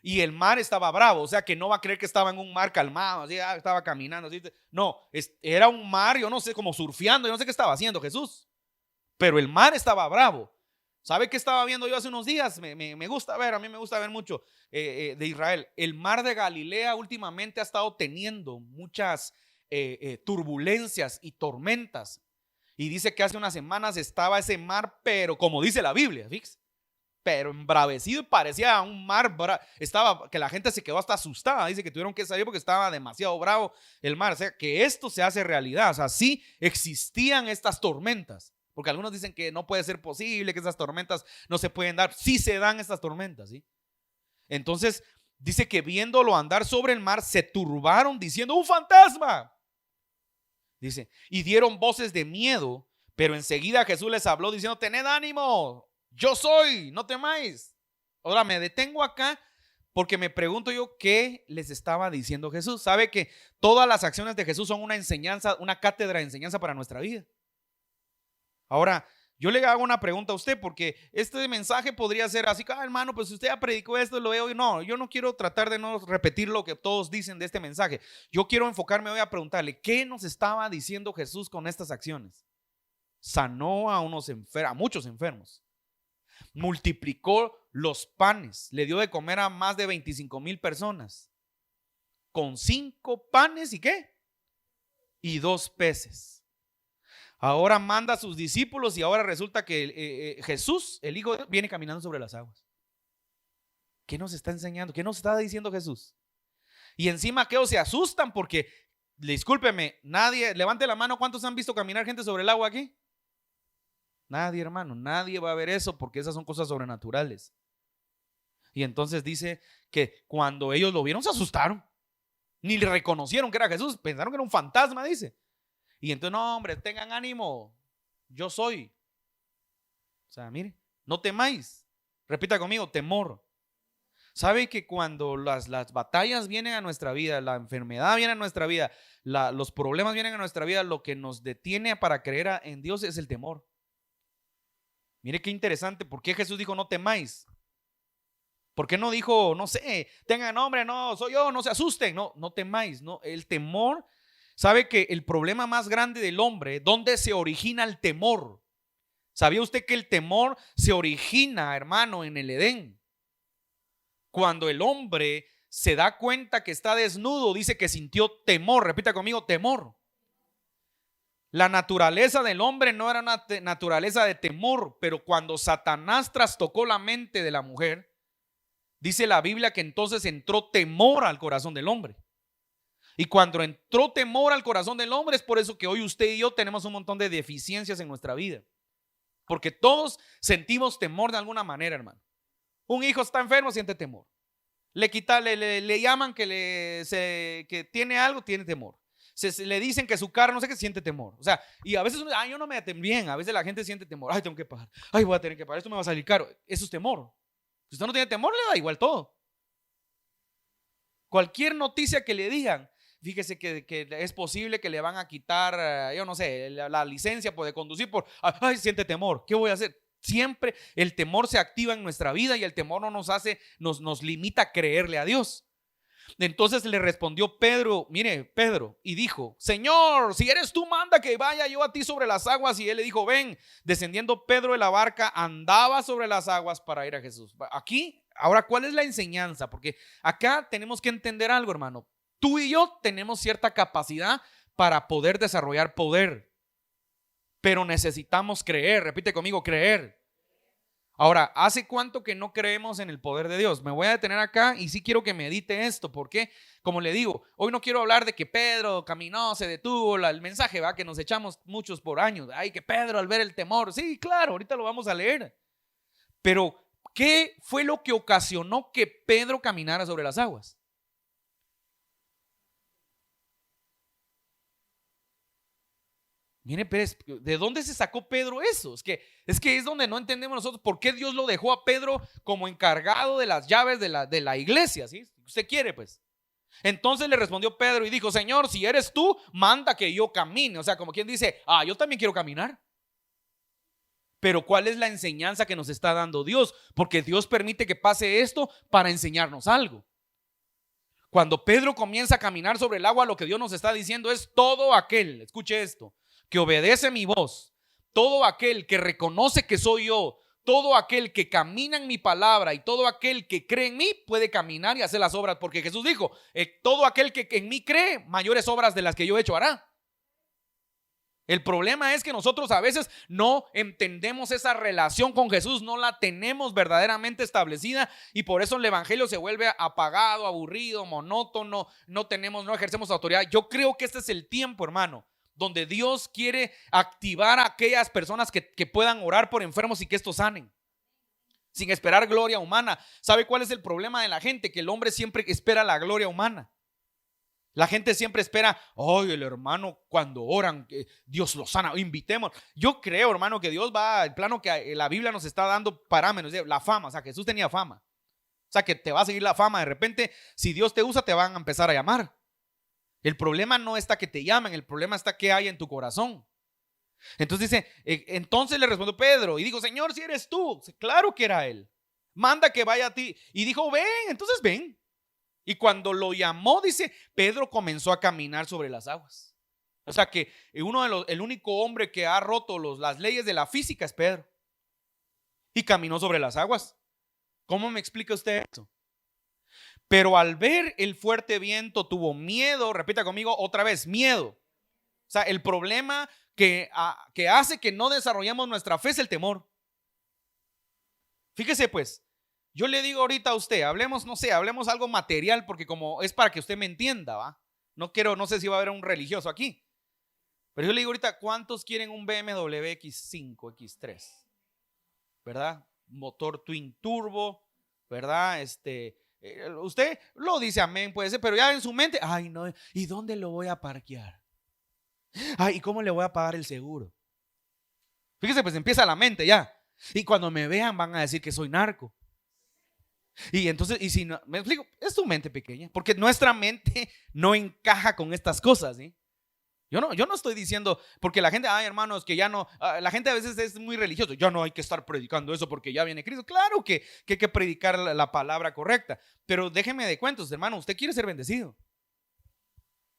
Y el mar estaba bravo, o sea que no va a creer que estaba en un mar calmado, así estaba caminando. Así. No, era un mar, yo no sé, como surfeando, yo no sé qué estaba haciendo Jesús. Pero el mar estaba bravo. ¿Sabe qué estaba viendo yo hace unos días? Me gusta ver, a mí me gusta ver mucho de Israel. El mar de Galilea últimamente ha estado teniendo muchas turbulencias y tormentas. Y dice que hace unas semanas estaba ese mar, pero como dice la Biblia, fíjese, pero embravecido y parecía un mar, estaba que la gente se quedó hasta asustada. Dice que tuvieron que salir porque estaba demasiado bravo el mar. O sea, que esto se hace realidad. O sea, sí existían estas tormentas. Porque algunos dicen que no puede ser posible, que esas tormentas no se pueden dar. Sí se dan estas tormentas, ¿sí? Entonces, dice que viéndolo andar sobre el mar, se turbaron diciendo: ¡un fantasma! Dice, y dieron voces de miedo, pero enseguida Jesús les habló diciendo: tened ánimo, yo soy, no temáis. Ahora me detengo acá porque me pregunto yo qué les estaba diciendo Jesús. Sabe que todas las acciones de Jesús son una enseñanza, una cátedra de enseñanza para nuestra vida. Ahora, yo le hago una pregunta a usted, porque este mensaje podría ser así: hermano, pues usted ya predicó esto, lo veo. No, yo no quiero tratar de no repetir lo que todos dicen de este mensaje. Yo quiero enfocarme hoy a preguntarle: ¿qué nos estaba diciendo Jesús con estas acciones? Sanó a muchos enfermos, multiplicó los panes, le dio de comer a más de 25,000 personas, con 5 panes y ¿qué? Y 2 peces. Ahora manda a sus discípulos y ahora resulta que Jesús, el Hijo de Dios, viene caminando sobre las aguas. ¿Qué nos está enseñando? ¿Qué nos está diciendo Jesús? Y encima aquellos se asustan porque, discúlpeme, nadie, levante la mano, ¿cuántos han visto caminar gente sobre el agua aquí? Nadie, hermano, nadie va a ver eso, porque esas son cosas sobrenaturales. Y entonces dice que cuando ellos lo vieron se asustaron, ni le reconocieron que era Jesús, pensaron que era un fantasma, dice. Y entonces: no, hombre, tengan ánimo, yo soy. O sea, mire, no temáis. Repita conmigo: temor. ¿Sabe que cuando las batallas vienen a nuestra vida, la enfermedad viene a nuestra vida, los problemas vienen a nuestra vida, lo que nos detiene para creer en Dios es el temor? Mire qué interesante. ¿Por qué Jesús dijo no temáis? ¿Por qué no dijo, no sé, tengan hombre, no, soy yo, no se asusten? No, no temáis. No, el temor. ¿Sabe que el problema más grande del hombre, dónde se origina el temor? ¿Sabía usted que el temor se origina, hermano, en el Edén? Cuando el hombre se da cuenta que está desnudo, dice que sintió temor. Repita conmigo: temor. La naturaleza del hombre no era una naturaleza de temor, pero cuando Satanás trastocó la mente de la mujer, dice la Biblia que entonces entró temor al corazón del hombre. Y cuando entró temor al corazón del hombre, es por eso que hoy usted y yo tenemos un montón de deficiencias en nuestra vida. Porque todos sentimos temor de alguna manera, hermano. Un hijo está enfermo, siente temor. Le llaman que tiene algo, tiene temor. Le dicen que su carro, no sé qué, siente temor. O sea, y a veces, yo no me atendí bien. A veces la gente siente temor. Ay, tengo que pagar. Ay, voy a tener que pagar. Esto me va a salir caro. Eso es temor. Si usted no tiene temor, le da igual todo. Cualquier noticia que le digan, fíjese que es posible que le van a quitar, yo no sé, la licencia de conducir ay, siente temor. ¿Qué voy a hacer? Siempre el temor se activa en nuestra vida y el temor no nos limita a creerle a Dios. Entonces le respondió Pedro, mire, Pedro, y dijo: Señor, si eres tú, manda que vaya yo a ti sobre las aguas. Y él le dijo: ven. Descendiendo Pedro de la barca, andaba sobre las aguas para ir a Jesús. Aquí, ahora, ¿cuál es la enseñanza? Porque acá tenemos que entender algo, hermano. Tú y yo tenemos cierta capacidad para poder desarrollar poder, pero necesitamos creer. Repite conmigo: creer. Ahora, ¿hace cuánto que no creemos en el poder de Dios? Me voy a detener acá y sí quiero que medite esto, porque, como le digo, hoy no quiero hablar de que Pedro caminó, se detuvo, el mensaje va que nos echamos muchos por años. Ay, que Pedro al ver el temor. Sí, claro, ahorita lo vamos a leer. Pero, ¿qué fue lo que ocasionó que Pedro caminara sobre las aguas? Mire, Pérez, ¿de dónde se sacó Pedro eso? Es que es donde no entendemos nosotros por qué Dios lo dejó a Pedro como encargado de las llaves de la iglesia, ¿sí? Usted quiere, pues. Entonces le respondió Pedro y dijo: Señor, si eres tú, manda que yo camine. O sea, como quien dice: yo también quiero caminar. Pero ¿cuál es la enseñanza que nos está dando Dios? Porque Dios permite que pase esto para enseñarnos algo. Cuando Pedro comienza a caminar sobre el agua, lo que Dios nos está diciendo es: todo aquel, escuche esto, que obedece mi voz, todo aquel que reconoce que soy yo, todo aquel que camina en mi palabra y todo aquel que cree en mí puede caminar y hacer las obras, porque Jesús dijo: todo aquel que en mí cree, mayores obras de las que yo he hecho hará. El problema es que nosotros a veces no entendemos esa relación con Jesús, no la tenemos verdaderamente establecida, y por eso el evangelio se vuelve apagado, aburrido, monótono, no ejercemos autoridad. Yo creo que este es el tiempo, hermano, donde Dios quiere activar a aquellas personas que puedan orar por enfermos y que estos sanen, sin esperar gloria humana. ¿Sabe cuál es el problema de la gente? Que el hombre siempre espera la gloria humana. La gente siempre espera: el hermano cuando oran, Dios lo sana, invitemos. Yo creo, hermano, que Dios va al plano que la Biblia nos está dando parámetros, la fama. O sea, Jesús tenía fama. O sea, que te va a seguir la fama. De repente, si Dios te usa, te van a empezar a llamar. El problema no está que te llamen, el problema está que hay en tu corazón. Entonces dice, entonces le respondió Pedro y dijo: Señor, si eres tú. Claro que era él. Manda que vaya a ti. Y dijo: ven. Entonces ven. Y cuando lo llamó, dice, Pedro comenzó a caminar sobre las aguas. O sea que el único hombre que ha roto las leyes de la física es Pedro. Y caminó sobre las aguas. ¿Cómo me explica usted eso? Pero al ver el fuerte viento tuvo miedo. Repita conmigo otra vez: miedo. O sea, el problema que hace que no desarrollemos nuestra fe es el temor. Fíjese pues, yo le digo ahorita a usted, hablemos algo material, porque como es para que usted me entienda, ¿va? No sé si va a haber un religioso aquí, pero yo le digo ahorita: ¿cuántos quieren un BMW X5, X3? ¿Verdad? Motor twin turbo, ¿verdad? Usted lo dice amén, puede ser, pero ya en su mente: no, ¿y dónde lo voy a parquear? ¿Y cómo le voy a pagar el seguro? Fíjese, pues empieza la mente ya. Y cuando me vean van a decir que soy narco. Y entonces, y si no, me explico, es tu mente pequeña, porque nuestra mente no encaja con estas cosas, ¿sí? Yo no estoy diciendo, porque la gente, hermanos, que ya no, la gente a veces es muy religioso: ya no hay que estar predicando eso porque ya viene Cristo. Claro que hay que predicar la palabra correcta, pero déjeme de cuentos, hermano, usted quiere ser bendecido.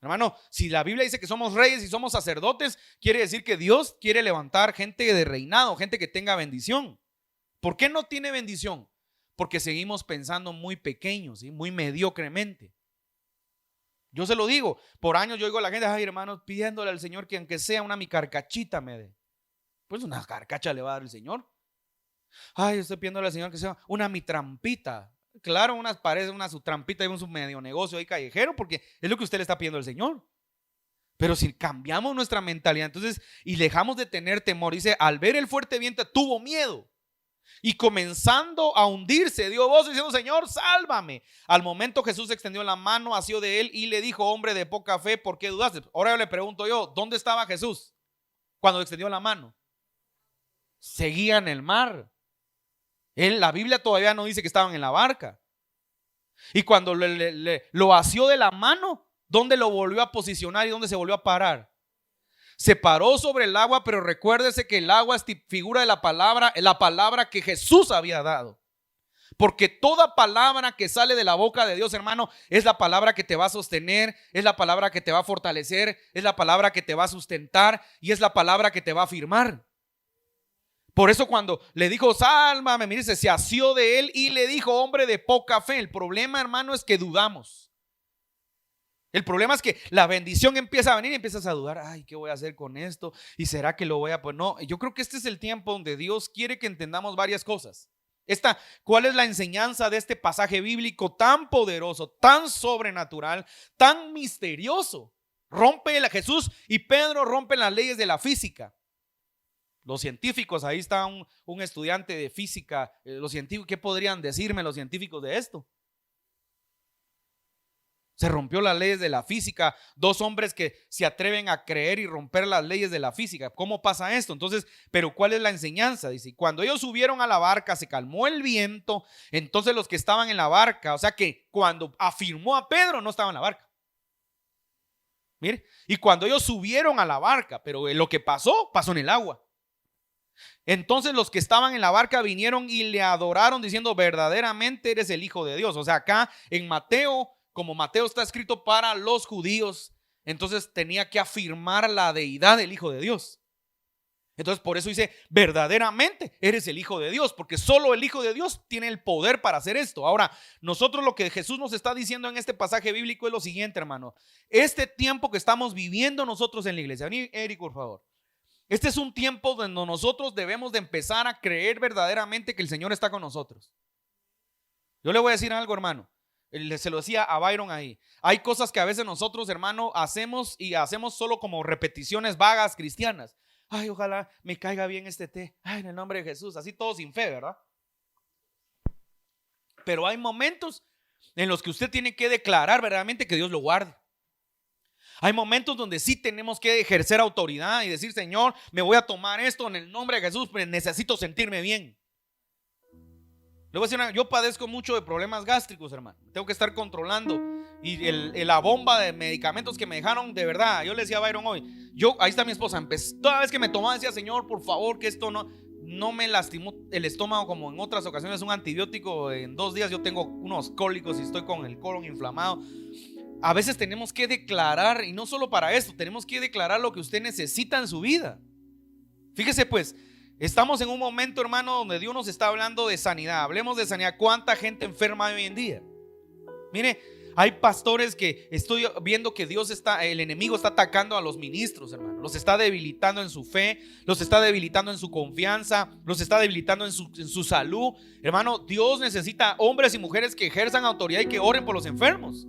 Hermano, si la Biblia dice que somos reyes y somos sacerdotes, quiere decir que Dios quiere levantar gente de reinado, gente que tenga bendición. ¿Por qué no tiene bendición? Porque seguimos pensando muy pequeños, ¿sí? Muy mediocremente. Yo se lo digo, por años yo oigo a la gente: hermanos, pidiéndole al Señor que aunque sea una mi carcachita me dé. Pues una carcacha le va a dar el Señor. Estoy pidiéndole al Señor que sea una mi trampita. Claro, unas paredes, su trampita y un medio negocio ahí callejero, porque es lo que usted le está pidiendo al Señor. Pero si cambiamos nuestra mentalidad, entonces, y dejamos de tener temor, dice: al ver el fuerte viento tuvo miedo, y comenzando a hundirse dio voz diciendo: Señor, sálvame. Al momento Jesús extendió la mano, asió de él y le dijo: hombre de poca fe, ¿por qué dudaste? Ahora yo le pregunto yo: ¿dónde estaba Jesús cuando extendió la mano? Seguía en el mar. La Biblia todavía no dice que estaban en la barca. Y cuando lo asió de la mano, ¿dónde lo volvió a posicionar y dónde se volvió a parar? Se paró sobre el agua, pero recuérdese que el agua es figura de la palabra que Jesús había dado. Porque toda palabra que sale de la boca de Dios, hermano, es la palabra que te va a sostener, es la palabra que te va a fortalecer, es la palabra que te va a sustentar y es la palabra que te va a afirmar. Por eso cuando le dijo: sálvame, mire, se asió de él y le dijo: hombre de poca fe. El problema, hermano, es que dudamos. El problema es que la bendición empieza a venir y empiezas a dudar: ¿qué voy a hacer con esto? ¿Y será que lo voy a poner? No, yo creo que este es el tiempo donde Dios quiere que entendamos varias cosas. ¿Cuál es la enseñanza de este pasaje bíblico tan poderoso, tan sobrenatural, tan misterioso? Jesús y Pedro rompen las leyes de la física. Los científicos, ahí está un estudiante de física, los científicos, ¿qué podrían decirme los científicos de esto? Se rompió las leyes de la física. Dos hombres que se atreven a creer y romper las leyes de la física. ¿Cómo pasa esto? Entonces, pero ¿cuál es la enseñanza? Dice, cuando ellos subieron a la barca, se calmó el viento. Entonces los que estaban en la barca, o sea que cuando afirmó a Pedro, no estaba en la barca. Mire, y cuando ellos subieron a la barca, pero lo que pasó, pasó en el agua. Entonces los que estaban en la barca vinieron y le adoraron diciendo, verdaderamente eres el Hijo de Dios. O sea, acá en Mateo, como Mateo está escrito para los judíos, entonces tenía que afirmar la deidad del Hijo de Dios. Entonces por eso dice, verdaderamente eres el Hijo de Dios, porque solo el Hijo de Dios tiene el poder para hacer esto. Ahora, nosotros lo que Jesús nos está diciendo en este pasaje bíblico es lo siguiente, hermano. Este tiempo que estamos viviendo nosotros en la iglesia, vení, Eric, por favor. Este es un tiempo donde nosotros debemos de empezar a creer verdaderamente que el Señor está con nosotros. Yo le voy a decir algo, hermano. Se lo decía a Byron ahí. Hay cosas que a veces nosotros, hermano, hacemos y hacemos solo como repeticiones vagas cristianas. Ay, ojalá me caiga bien este té. Ay, en el nombre de Jesús. Así todo sin fe, ¿verdad? Pero hay momentos en los que usted tiene que declarar verdaderamente que Dios lo guarde. Hay momentos donde sí tenemos que ejercer autoridad y decir, Señor, me voy a tomar esto en el nombre de Jesús, pero necesito sentirme bien. Le voy a decir, yo padezco mucho de problemas gástricos, hermano. Tengo que estar controlando. Y la bomba de medicamentos que me dejaron, de verdad, yo le decía a Byron hoy, ahí está mi esposa, toda vez que me tomaba decía, Señor, por favor, que esto no me lastimó el estómago como en otras ocasiones. Un antibiótico en 2 días, yo tengo unos cólicos y estoy con el colon inflamado. A veces tenemos que declarar, y no solo para esto, tenemos que declarar lo que usted necesita en su vida. Fíjese pues, estamos en un momento, hermano, donde Dios nos está hablando de sanidad. Hablemos de sanidad. ¿Cuánta gente enferma hoy en día? Mire, hay pastores que estoy viendo que el enemigo está atacando a los ministros, hermano. Los está debilitando en su fe, los está debilitando en su confianza, los está debilitando en su salud. Hermano, Dios necesita hombres y mujeres que ejerzan autoridad y que oren por los enfermos.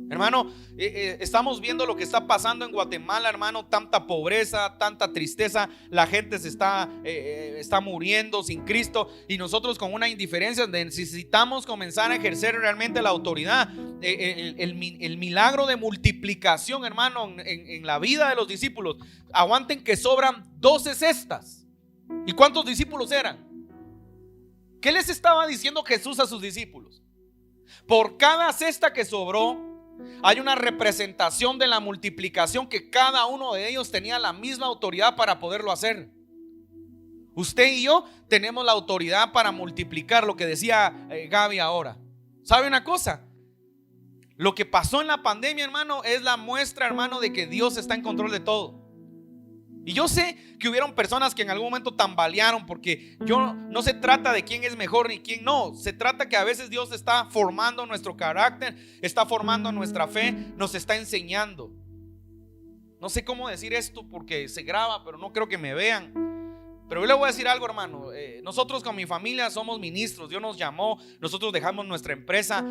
Hermano, estamos viendo lo que está pasando en Guatemala, hermano. Tanta pobreza, tanta tristeza. La gente se está muriendo sin Cristo. Y nosotros con una indiferencia necesitamos comenzar a ejercer realmente la autoridad. El milagro de multiplicación, hermano, en la vida de los discípulos. Aguanten que sobran 12 cestas. ¿Y cuántos discípulos eran? ¿Qué les estaba diciendo Jesús a sus discípulos? Por cada cesta que sobró, hay una representación de la multiplicación, que cada uno de ellos tenía la misma autoridad para poderlo hacer. Usted y yo tenemos la autoridad para multiplicar, lo que decía Gaby ahora. ¿Sabe una cosa? Lo que pasó en la pandemia, hermano, es la muestra, hermano, de que Dios está en control de todo. Y yo sé que hubieron personas que en algún momento tambalearon, porque no se trata de quién es mejor ni quién no. Se trata que a veces Dios está formando nuestro carácter, está formando nuestra fe, nos está enseñando. No sé cómo decir esto porque se graba, pero no creo que me vean. Pero yo le voy a decir algo, hermano. Nosotros con mi familia somos ministros. Dios nos llamó, nosotros dejamos nuestra empresa.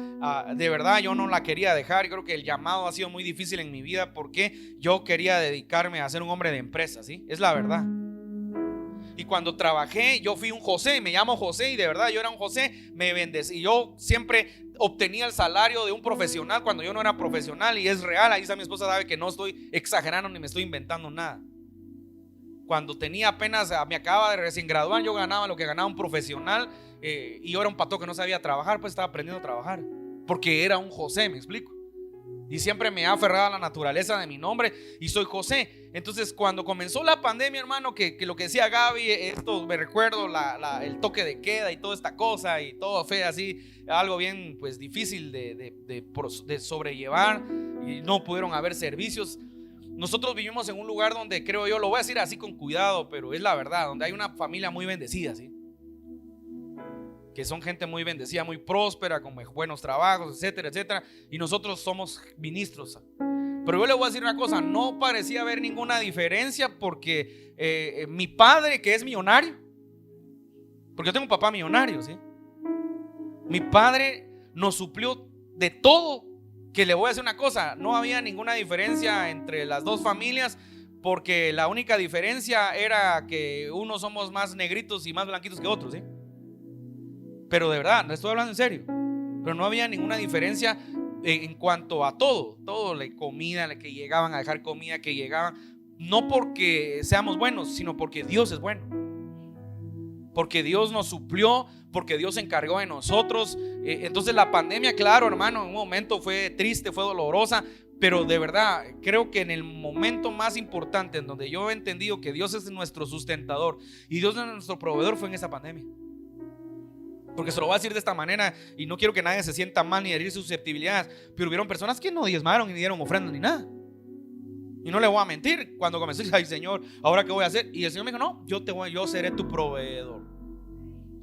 De verdad yo no la quería dejar. Yo creo que el llamado ha sido muy difícil en mi vida, porque yo quería dedicarme a ser un hombre de empresa, ¿sí? Es la verdad. Y cuando trabajé, yo fui un José, me llamo José, y de verdad yo era un José, me bendecí. Yo siempre obtenía el salario de un profesional cuando yo no era profesional, y es real. Ahí está mi esposa, sabe que no estoy exagerando ni me estoy inventando nada. Cuando tenía apenas, me acababa de recién graduar, yo ganaba lo que ganaba un profesional, y yo era un pato que no sabía trabajar, pues estaba aprendiendo a trabajar, porque era un José, me explico. Y siempre me ha aferrado a la naturaleza de mi nombre, y soy José. Entonces cuando comenzó la pandemia, hermano, que lo que decía Gaby, esto me recuerdo el toque de queda y toda esta cosa, y todo fue así, algo bien pues difícil de sobrellevar, y no pudieron haber servicios. Nosotros vivimos en un lugar donde, creo yo, lo voy a decir así con cuidado, pero es la verdad, donde hay una familia muy bendecida, ¿sí? Que son gente muy bendecida, muy próspera, con buenos trabajos, etcétera, etcétera. Y nosotros somos ministros. Pero yo le voy a decir una cosa, no parecía haber ninguna diferencia, porque mi padre, que es millonario, porque yo tengo un papá millonario, ¿sí? Mi padre nos suplió de todo. Que le voy a decir una cosa, no había ninguna diferencia entre las dos familias, porque la única diferencia era que unos somos más negritos y más blanquitos que otros, ¿sí? Pero de verdad, le estoy hablando en serio. Pero no había ninguna diferencia en cuanto a todo, la comida, la que llegaban a dejar comida, que llegaban, no porque seamos buenos, sino porque Dios es bueno. Porque Dios nos suplió, porque Dios se encargó de nosotros. Entonces la pandemia, claro, hermano, en un momento fue triste, fue dolorosa, pero de verdad creo que en el momento más importante en donde yo he entendido que Dios es nuestro sustentador y Dios es nuestro proveedor fue en esa pandemia. Porque se lo voy a decir de esta manera y no quiero que nadie se sienta mal ni herir susceptibilidades, pero hubieron personas que no diezmaron ni dieron ofrendas ni nada. Y no le voy a mentir, cuando comencé, ay Señor, ¿ahora qué voy a hacer? Y el Señor me dijo, no, yo seré tu proveedor.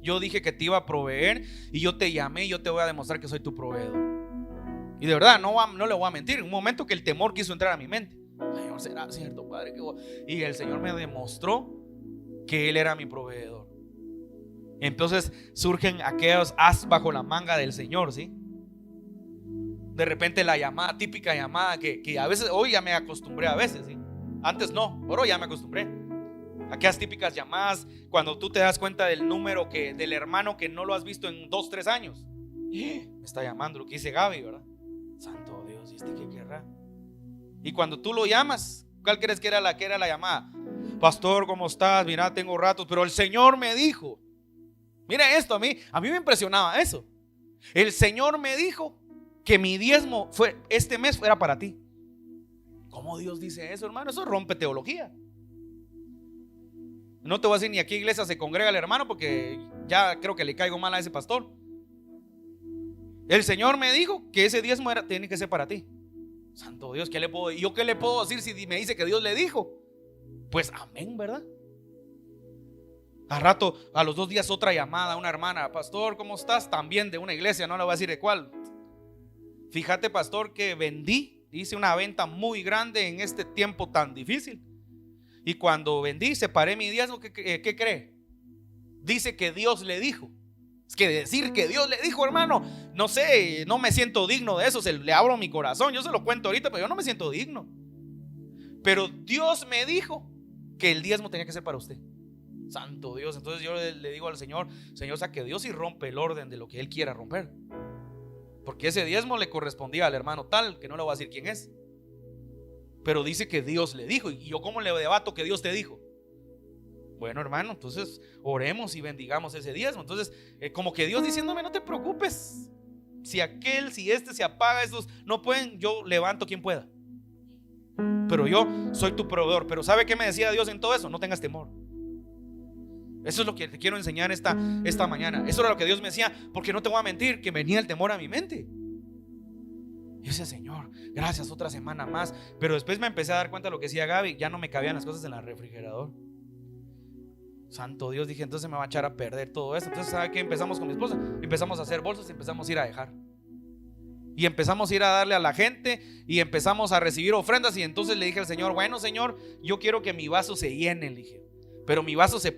Yo dije que te iba a proveer y yo te llamé y yo te voy a demostrar que soy tu proveedor. Y de verdad, no le voy a mentir, un momento que el temor quiso entrar a mi mente. Señor, ¿será cierto, Padre? Y el Señor me demostró que Él era mi proveedor. Entonces surgen aquellos as bajo la manga del Señor, ¿sí? De repente la llamada, típica llamada que a veces, hoy ya me acostumbré a veces, ¿sí? Antes no, pero ya me acostumbré. Aquellas típicas llamadas cuando tú te das cuenta del número del hermano que no lo has visto en 2-3 años. Me está llamando, lo que dice Gaby, ¿verdad? Santo Dios, ¿y este qué querrá? Y cuando tú lo llamas, ¿cuál crees que era la llamada? Pastor, ¿cómo estás? Mira, tengo ratos, pero el Señor me dijo. Mira esto, a mí me impresionaba eso. El Señor me dijo que mi diezmo este mes fuera para ti. ¿Cómo Dios dice eso, hermano? Eso rompe teología. No te voy a decir ni a qué iglesia se congrega el hermano, porque ya creo que le caigo mal a ese pastor. El Señor me dijo que ese diezmo tiene que ser para ti. Santo Dios, ¿qué le puedo decir si me dice que Dios le dijo? Pues amén, ¿verdad? A los 2 días otra llamada, una hermana, pastor, ¿cómo estás? También de una iglesia, no le voy a decir de cuál. Fíjate, pastor, que hice una venta muy grande en este tiempo tan difícil. Y cuando vendí, separé mi diezmo, ¿qué cree? Dice que Dios le dijo. Es que decir que Dios le dijo, hermano, no sé, no me siento digno de eso. Le abro mi corazón, yo se lo cuento ahorita, pero yo no me siento digno. Pero Dios me dijo que el diezmo tenía que ser para usted. Santo Dios. Entonces yo le digo al Señor, Señor, saque Dios y rompe el orden de lo que Él quiera romper. Porque ese diezmo le correspondía al hermano tal, que no le voy a decir quién es. Pero dice que Dios le dijo. ¿Y yo cómo le debato que Dios te dijo? Bueno, hermano, entonces oremos y bendigamos ese diezmo. Entonces, como que Dios diciéndome, no te preocupes. Si este se apaga, estos no pueden, yo levanto quien pueda. Pero yo soy tu proveedor. Pero ¿sabe qué me decía Dios en todo eso? No tengas temor. Eso es lo que te quiero enseñar esta mañana. Eso era lo que Dios me decía, porque no te voy a mentir, que venía el temor a mi mente. Yo decía, Señor, gracias, otra semana más. Pero después me empecé a dar cuenta de lo que decía Gaby. Ya no me cabían las cosas en el refrigerador. Santo Dios, dije, entonces me va a echar a perder todo esto. Entonces, ¿sabe qué? Empezamos con mi esposa. Empezamos a hacer bolsas y empezamos a ir a dejar. Y empezamos a ir a darle a la gente y empezamos a recibir ofrendas. Y entonces le dije al Señor, bueno, Señor, yo quiero que mi vaso se llene, le dije. Pero mi vaso se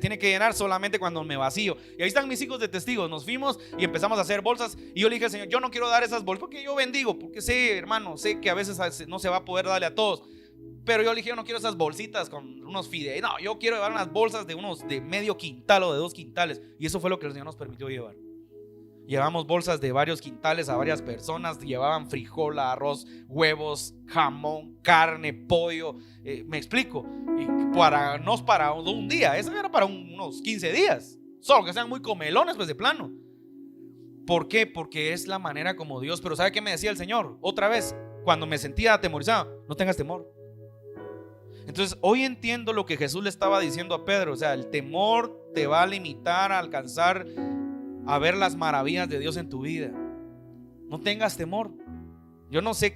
tiene que llenar solamente cuando me vacío. Y ahí están mis hijos de testigos. Nos fuimos y empezamos a hacer bolsas. Y yo le dije al Señor, yo no quiero dar esas bolsas porque yo bendigo. Porque sé, hermano, sé que a veces no se va a poder darle a todos. Pero yo le dije, yo no quiero esas bolsitas con unos fideos. No, yo quiero llevar unas bolsas de medio quintal o de 2 quintales. Y eso fue lo que el Señor nos permitió llevar. Llevamos bolsas de varios quintales a varias personas. Llevaban frijol, arroz, huevos, jamón, carne, pollo. Me explico. Y no es para un día, eso era para unos 15 días. Solo que sean muy comelones, pues de plano. ¿Por qué? Porque es la manera como Dios. Pero ¿sabe qué me decía el Señor? Otra vez, cuando me sentía atemorizado, no tengas temor. Entonces hoy entiendo lo que Jesús le estaba diciendo a Pedro. O sea, el temor te va a limitar a alcanzar a ver las maravillas de Dios en tu vida. No tengas temor. Yo no sé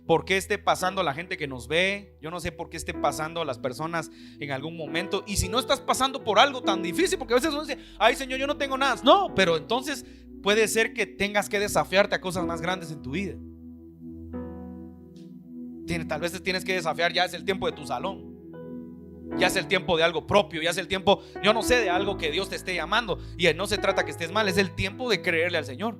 por qué esté pasando la gente que nos ve. Yo no sé por qué esté pasando a las personas en algún momento. Y si no estás pasando por algo tan difícil, porque a veces uno dice, ay Señor, yo no tengo nada. No, pero entonces puede ser que tengas que desafiarte a cosas más grandes en tu vida. Tal vez te tienes que desafiar, ya es el tiempo de tu salón. Ya es el tiempo de algo propio, ya es el tiempo, yo no sé, de algo que Dios te esté llamando. Y no se trata que estés mal, es el tiempo de creerle al Señor.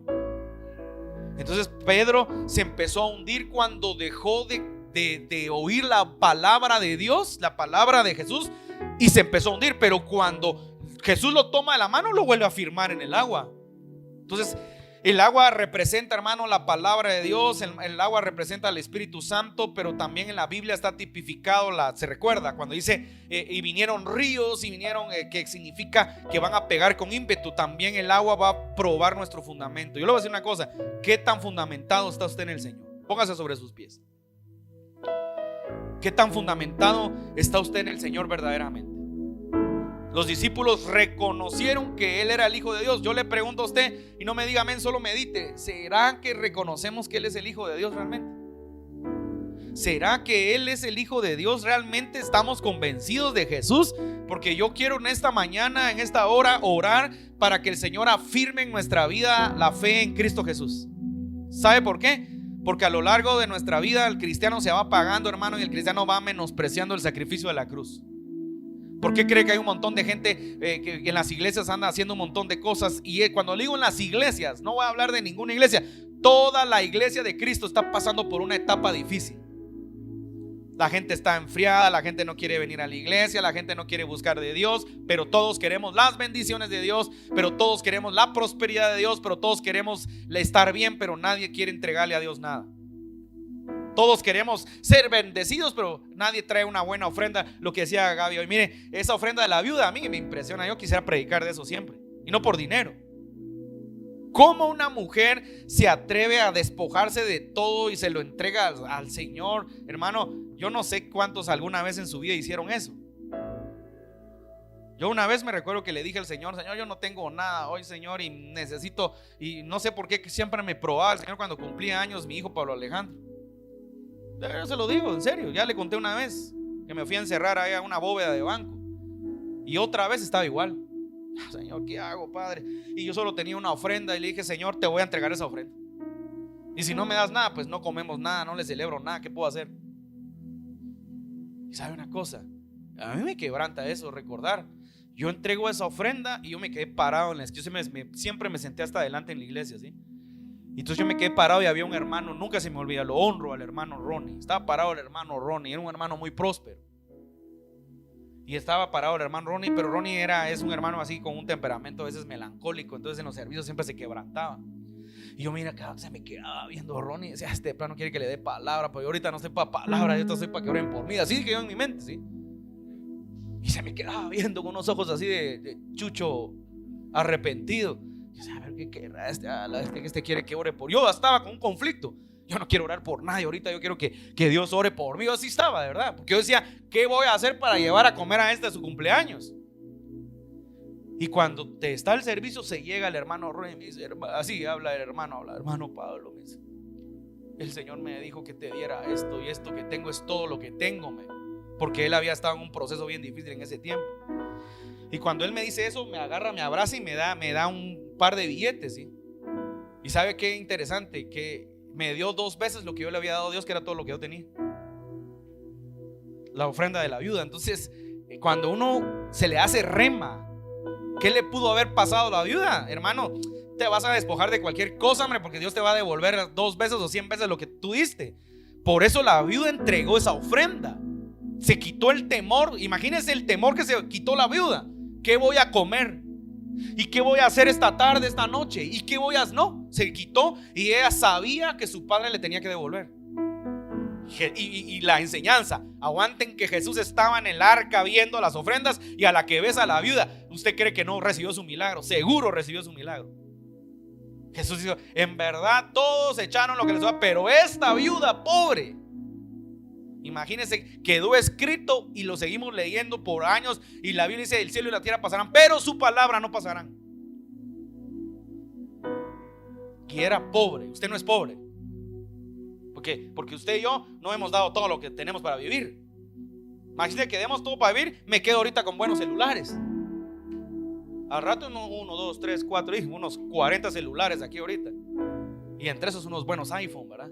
Entonces Pedro se empezó a hundir cuando dejó de oír la palabra de Dios, la palabra de Jesús, y se empezó a hundir. Pero cuando Jesús lo toma de la mano, lo vuelve a firmar en el agua. Entonces El agua representa, hermano, la palabra de Dios. El agua representa al Espíritu Santo, pero también en la Biblia está tipificado, se recuerda cuando dice y vinieron ríos y vinieron, que significa que van a pegar con ímpetu. También el agua va a probar nuestro fundamento. Yo le voy a decir una cosa: ¿qué tan fundamentado está usted en el Señor? Póngase sobre sus pies. ¿Qué tan fundamentado está usted en el Señor verdaderamente? Los discípulos reconocieron que Él era el Hijo de Dios. Yo le pregunto a usted, y no me diga amén, solo medite: ¿será que reconocemos que Él es el Hijo de Dios realmente? ¿Será que Él es el Hijo de Dios realmente? ¿Estamos convencidos de Jesús? Porque yo quiero en esta mañana, en esta hora, orar para que el Señor afirme en nuestra vida la fe en Cristo Jesús. ¿Sabe por qué? Porque a lo largo de nuestra vida el cristiano se va apagando, hermano, y el cristiano va menospreciando el sacrificio de la cruz. ¿Por qué cree que hay un montón de gente que en las iglesias anda haciendo un montón de cosas? Y cuando digo en las iglesias, no voy a hablar de ninguna iglesia. Toda la iglesia de Cristo está pasando por una etapa difícil. La gente está enfriada, la gente no quiere venir a la iglesia, la gente no quiere buscar de Dios, pero todos queremos las bendiciones de Dios, pero todos queremos la prosperidad de Dios, pero todos queremos estar bien, pero nadie quiere entregarle a Dios nada. Todos queremos ser bendecidos, pero nadie trae una buena ofrenda. Lo que decía Gaby hoy, mire, esa ofrenda de la viuda a mí me impresiona. Yo quisiera predicar de eso siempre, y no por dinero. ¿Cómo una mujer se atreve a despojarse de todo y se lo entrega al Señor? Hermano, yo no sé cuántos alguna vez en su vida hicieron eso. Yo una vez me recuerdo que le dije al Señor: Señor, yo no tengo nada hoy, Señor, y necesito, y no sé por qué siempre me probaba el Señor cuando cumplía años mi hijo Pablo Alejandro. Yo se lo digo, en serio. Ya le conté una vez que me fui a encerrar ahí a una bóveda de banco, y otra vez estaba igual. Señor, ¿qué hago, Padre? Y yo solo tenía una ofrenda y le dije: Señor, te voy a entregar esa ofrenda, y si no me das nada, pues no comemos nada, no le celebro nada. ¿Qué puedo hacer? Y sabe una cosa, a mí me quebranta eso, recordar. Yo entrego esa ofrenda y yo me quedé parado en la iglesia. Yo siempre me senté hasta adelante en la iglesia, ¿sí? Entonces yo me quedé parado y había un hermano, nunca se me olvida, lo honro, al hermano Ronnie. Estaba parado el hermano Ronnie, era un hermano muy próspero. Y estaba parado el hermano Ronnie, pero Ronnie es un hermano así con un temperamento a veces melancólico. Entonces en los servicios siempre se quebrantaba. Y yo, mira, se me quedaba viendo a Ronnie y decía: este plano quiere que le dé palabra, pero yo ahorita no estoy para palabra, yo estoy para que oren por mí. Así que yo en mi mente, ¿sí? Y se me quedaba viendo con unos ojos así de chucho arrepentido. Yo decía: a ver, ¿qué querrá este quiere que ore por? Yo estaba con un conflicto. Yo no quiero orar por nadie ahorita, yo quiero que Dios ore por mí. Yo así estaba, de verdad, porque yo decía: ¿qué voy a hacer para llevar a comer a su cumpleaños? Y cuando te está el servicio, se llega el hermano Ronnie y me dice, así habla el hermano, hermano Pablo, me dice: el Señor me dijo que te diera esto, y esto que tengo es todo lo que tengo, porque él había estado en un proceso bien difícil en ese tiempo. Y cuando él me dice eso, me agarra, me abraza y me da un par de billetes, ¿sí? Y sabe qué interesante, que me dio 2 veces lo que yo le había dado a Dios, que era todo lo que yo tenía, la ofrenda de la viuda. Entonces, cuando uno se le hace rema, ¿qué le pudo haber pasado a la viuda? Hermano, te vas a despojar de cualquier cosa, hombre, porque Dios te va a devolver 2 veces o 100 veces lo que tú diste. Por eso la viuda entregó esa ofrenda. Se quitó el temor. Imagínense el temor que se quitó la viuda. ¿Qué voy a comer? ¿Y qué voy a hacer esta tarde, esta noche? ¿Y qué voy a hacer? No, se quitó, y ella sabía que su padre le tenía que devolver. Y la enseñanza: aguanten que Jesús estaba en el arca viendo las ofrendas, y a la que ves a la viuda, ¿usted cree que no recibió su milagro? Seguro recibió su milagro. Jesús dijo: en verdad todos echaron lo que les daba, pero esta viuda pobre, imagínense, quedó escrito y lo seguimos leyendo por años, y la Biblia dice: el cielo y la tierra pasarán, pero su palabra no pasarán. Y era pobre. Usted no es pobre. ¿Por qué? Porque usted y yo no hemos dado todo lo que tenemos para vivir. Imagínense que demos todo para vivir. Me quedo ahorita con buenos celulares. Al rato 1, 2, 3, 4, unos 40 celulares aquí ahorita. Y entre esos unos buenos iPhone, ¿verdad?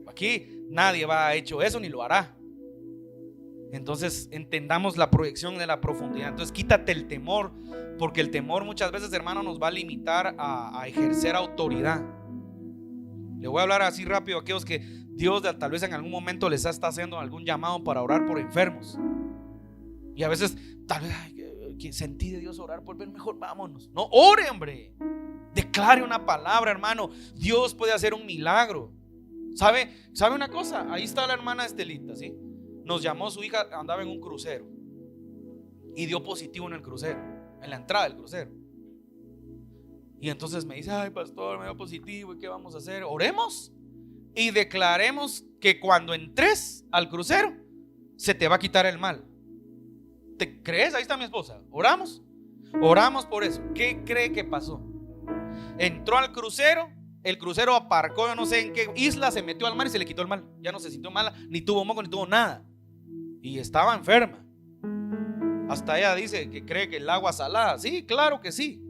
Aquí nadie va a hecho eso ni lo hará. Entonces entendamos la proyección de la profundidad. Entonces quítate el temor, porque el temor muchas veces, hermano, nos va a limitar a ejercer autoridad. Le voy a hablar así rápido a aquellos que Dios tal vez en algún momento les está haciendo algún llamado para orar por enfermos. Y a veces tal vez, que sentí de Dios orar por ver, mejor vámonos. No, ore, hombre. declare una palabra, hermano. Dios puede hacer un milagro. ¿Sabe una cosa? Ahí está la hermana Estelita, ¿sí? Nos llamó, su hija andaba en un crucero y dio positivo en el crucero, en la entrada del crucero. Y entonces me dice: ay, pastor, me dio positivo, ¿y qué vamos a hacer? Oremos y declaremos que cuando entres al crucero se te va a quitar el mal. ¿Te crees? Ahí está mi esposa. Oramos por eso. ¿Qué cree que pasó? Entró al crucero, el crucero aparcó, yo no sé en qué isla, se metió al mar y se le quitó el mal. Ya no se sintió mala, ni tuvo moco, ni tuvo nada. Y estaba enferma. Hasta ella dice que cree que el agua salada. Sí, claro que sí.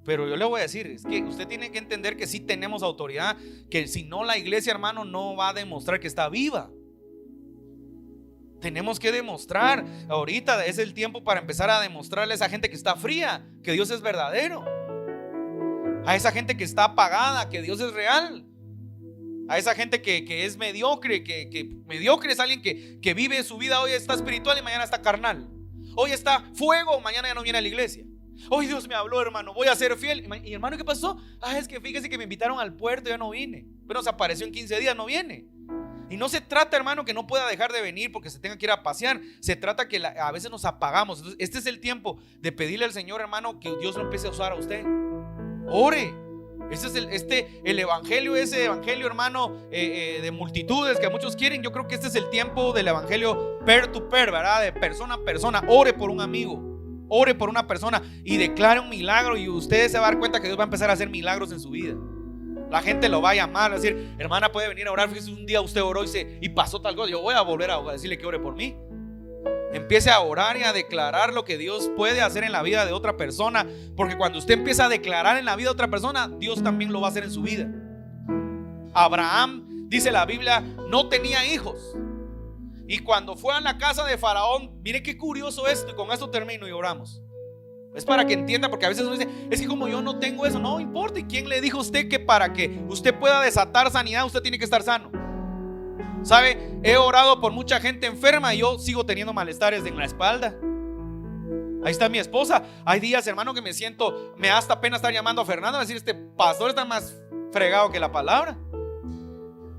Pero yo le voy a decir, es que usted tiene que entender que sí tenemos autoridad, que si no, la iglesia, hermano, no va a demostrar que está viva. Tenemos que demostrar. Ahorita es el tiempo para empezar a demostrarle a esa gente que está fría que Dios es verdadero, a esa gente que está apagada que Dios es real, a esa gente que es mediocre, que mediocre es alguien que vive su vida, hoy está espiritual y mañana está carnal, hoy está fuego, mañana ya no viene a la iglesia. Hoy Dios me habló, hermano, voy a ser fiel. Y hermano, ¿qué pasó? Es que fíjese que me invitaron al puerto, ya no vine. Pero se apareció en 15 días, no viene. Y no se trata, hermano, que no pueda dejar de venir porque se tenga que ir a pasear. Se trata que a veces nos apagamos. Entonces, este es el tiempo de pedirle al Señor, hermano, que Dios lo empiece a usar a usted. Ore. Ese es el evangelio, ese evangelio, hermano, de multitudes que muchos quieren. Yo creo que este es el tiempo del evangelio peer to peer, ¿verdad? De persona a persona. Ore por un amigo, ore por una persona y declare un milagro, y usted se va a dar cuenta que Dios va a empezar a hacer milagros en su vida. La gente lo va a llamar, va a decir: hermana, puede venir a orar. Fíjese, un día usted oró y pasó tal cosa. Yo voy a volver a decirle que ore por mí. Empiece a orar y a declarar lo que Dios puede hacer en la vida de otra persona, porque cuando usted empieza a declarar en la vida de otra persona, Dios también lo va a hacer en su vida. Abraham, dice la Biblia, no tenía hijos, y cuando fue a la casa de Faraón, mire qué curioso esto, y con esto termino y oramos. Es para que entienda, porque a veces uno dice: es que como yo no tengo eso. No importa. ¿Y quién le dijo a usted que para que usted pueda desatar sanidad usted tiene que estar sano? ¿Sabe? He orado por mucha gente enferma y yo sigo teniendo malestares en la espalda. Ahí está mi esposa. Hay días, hermano, que me da hasta pena estar llamando a Fernando a decir: este pastor está más fregado que la palabra.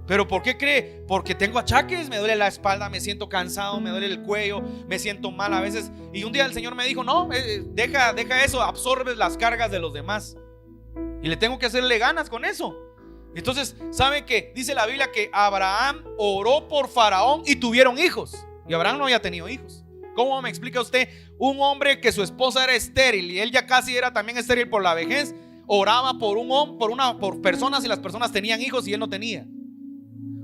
¿Pero por qué cree? Porque tengo achaques, me duele la espalda, me siento cansado, me duele el cuello, me siento mal a veces. Y un día el Señor me dijo: no, deja eso, absorbes las cargas de los demás. Y le tengo que hacerle ganas con eso. Entonces, ¿sabe qué? Dice la Biblia que Abraham oró por Faraón y tuvieron hijos. Y Abraham no había tenido hijos. ¿Cómo me explica usted? Un hombre que su esposa era estéril y él ya casi era también estéril por la vejez, oraba por personas, y las personas tenían hijos y él no tenía.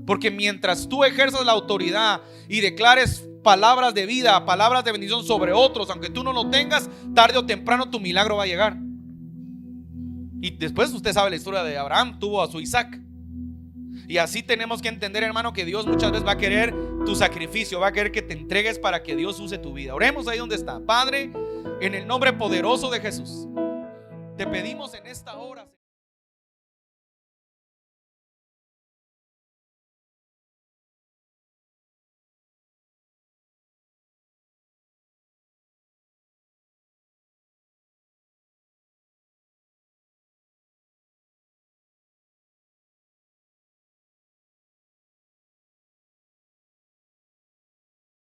Porque mientras tú ejerzas la autoridad y declares palabras de vida, palabras de bendición sobre otros, aunque tú no lo tengas, tarde o temprano tu milagro va a llegar. Y después usted sabe la historia de Abraham, tuvo a su Isaac. Y así tenemos que entender, hermano, que Dios muchas veces va a querer tu sacrificio, va a querer que te entregues para que Dios use tu vida. Oremos ahí donde está. Padre, en el nombre poderoso de Jesús, te pedimos en esta hora.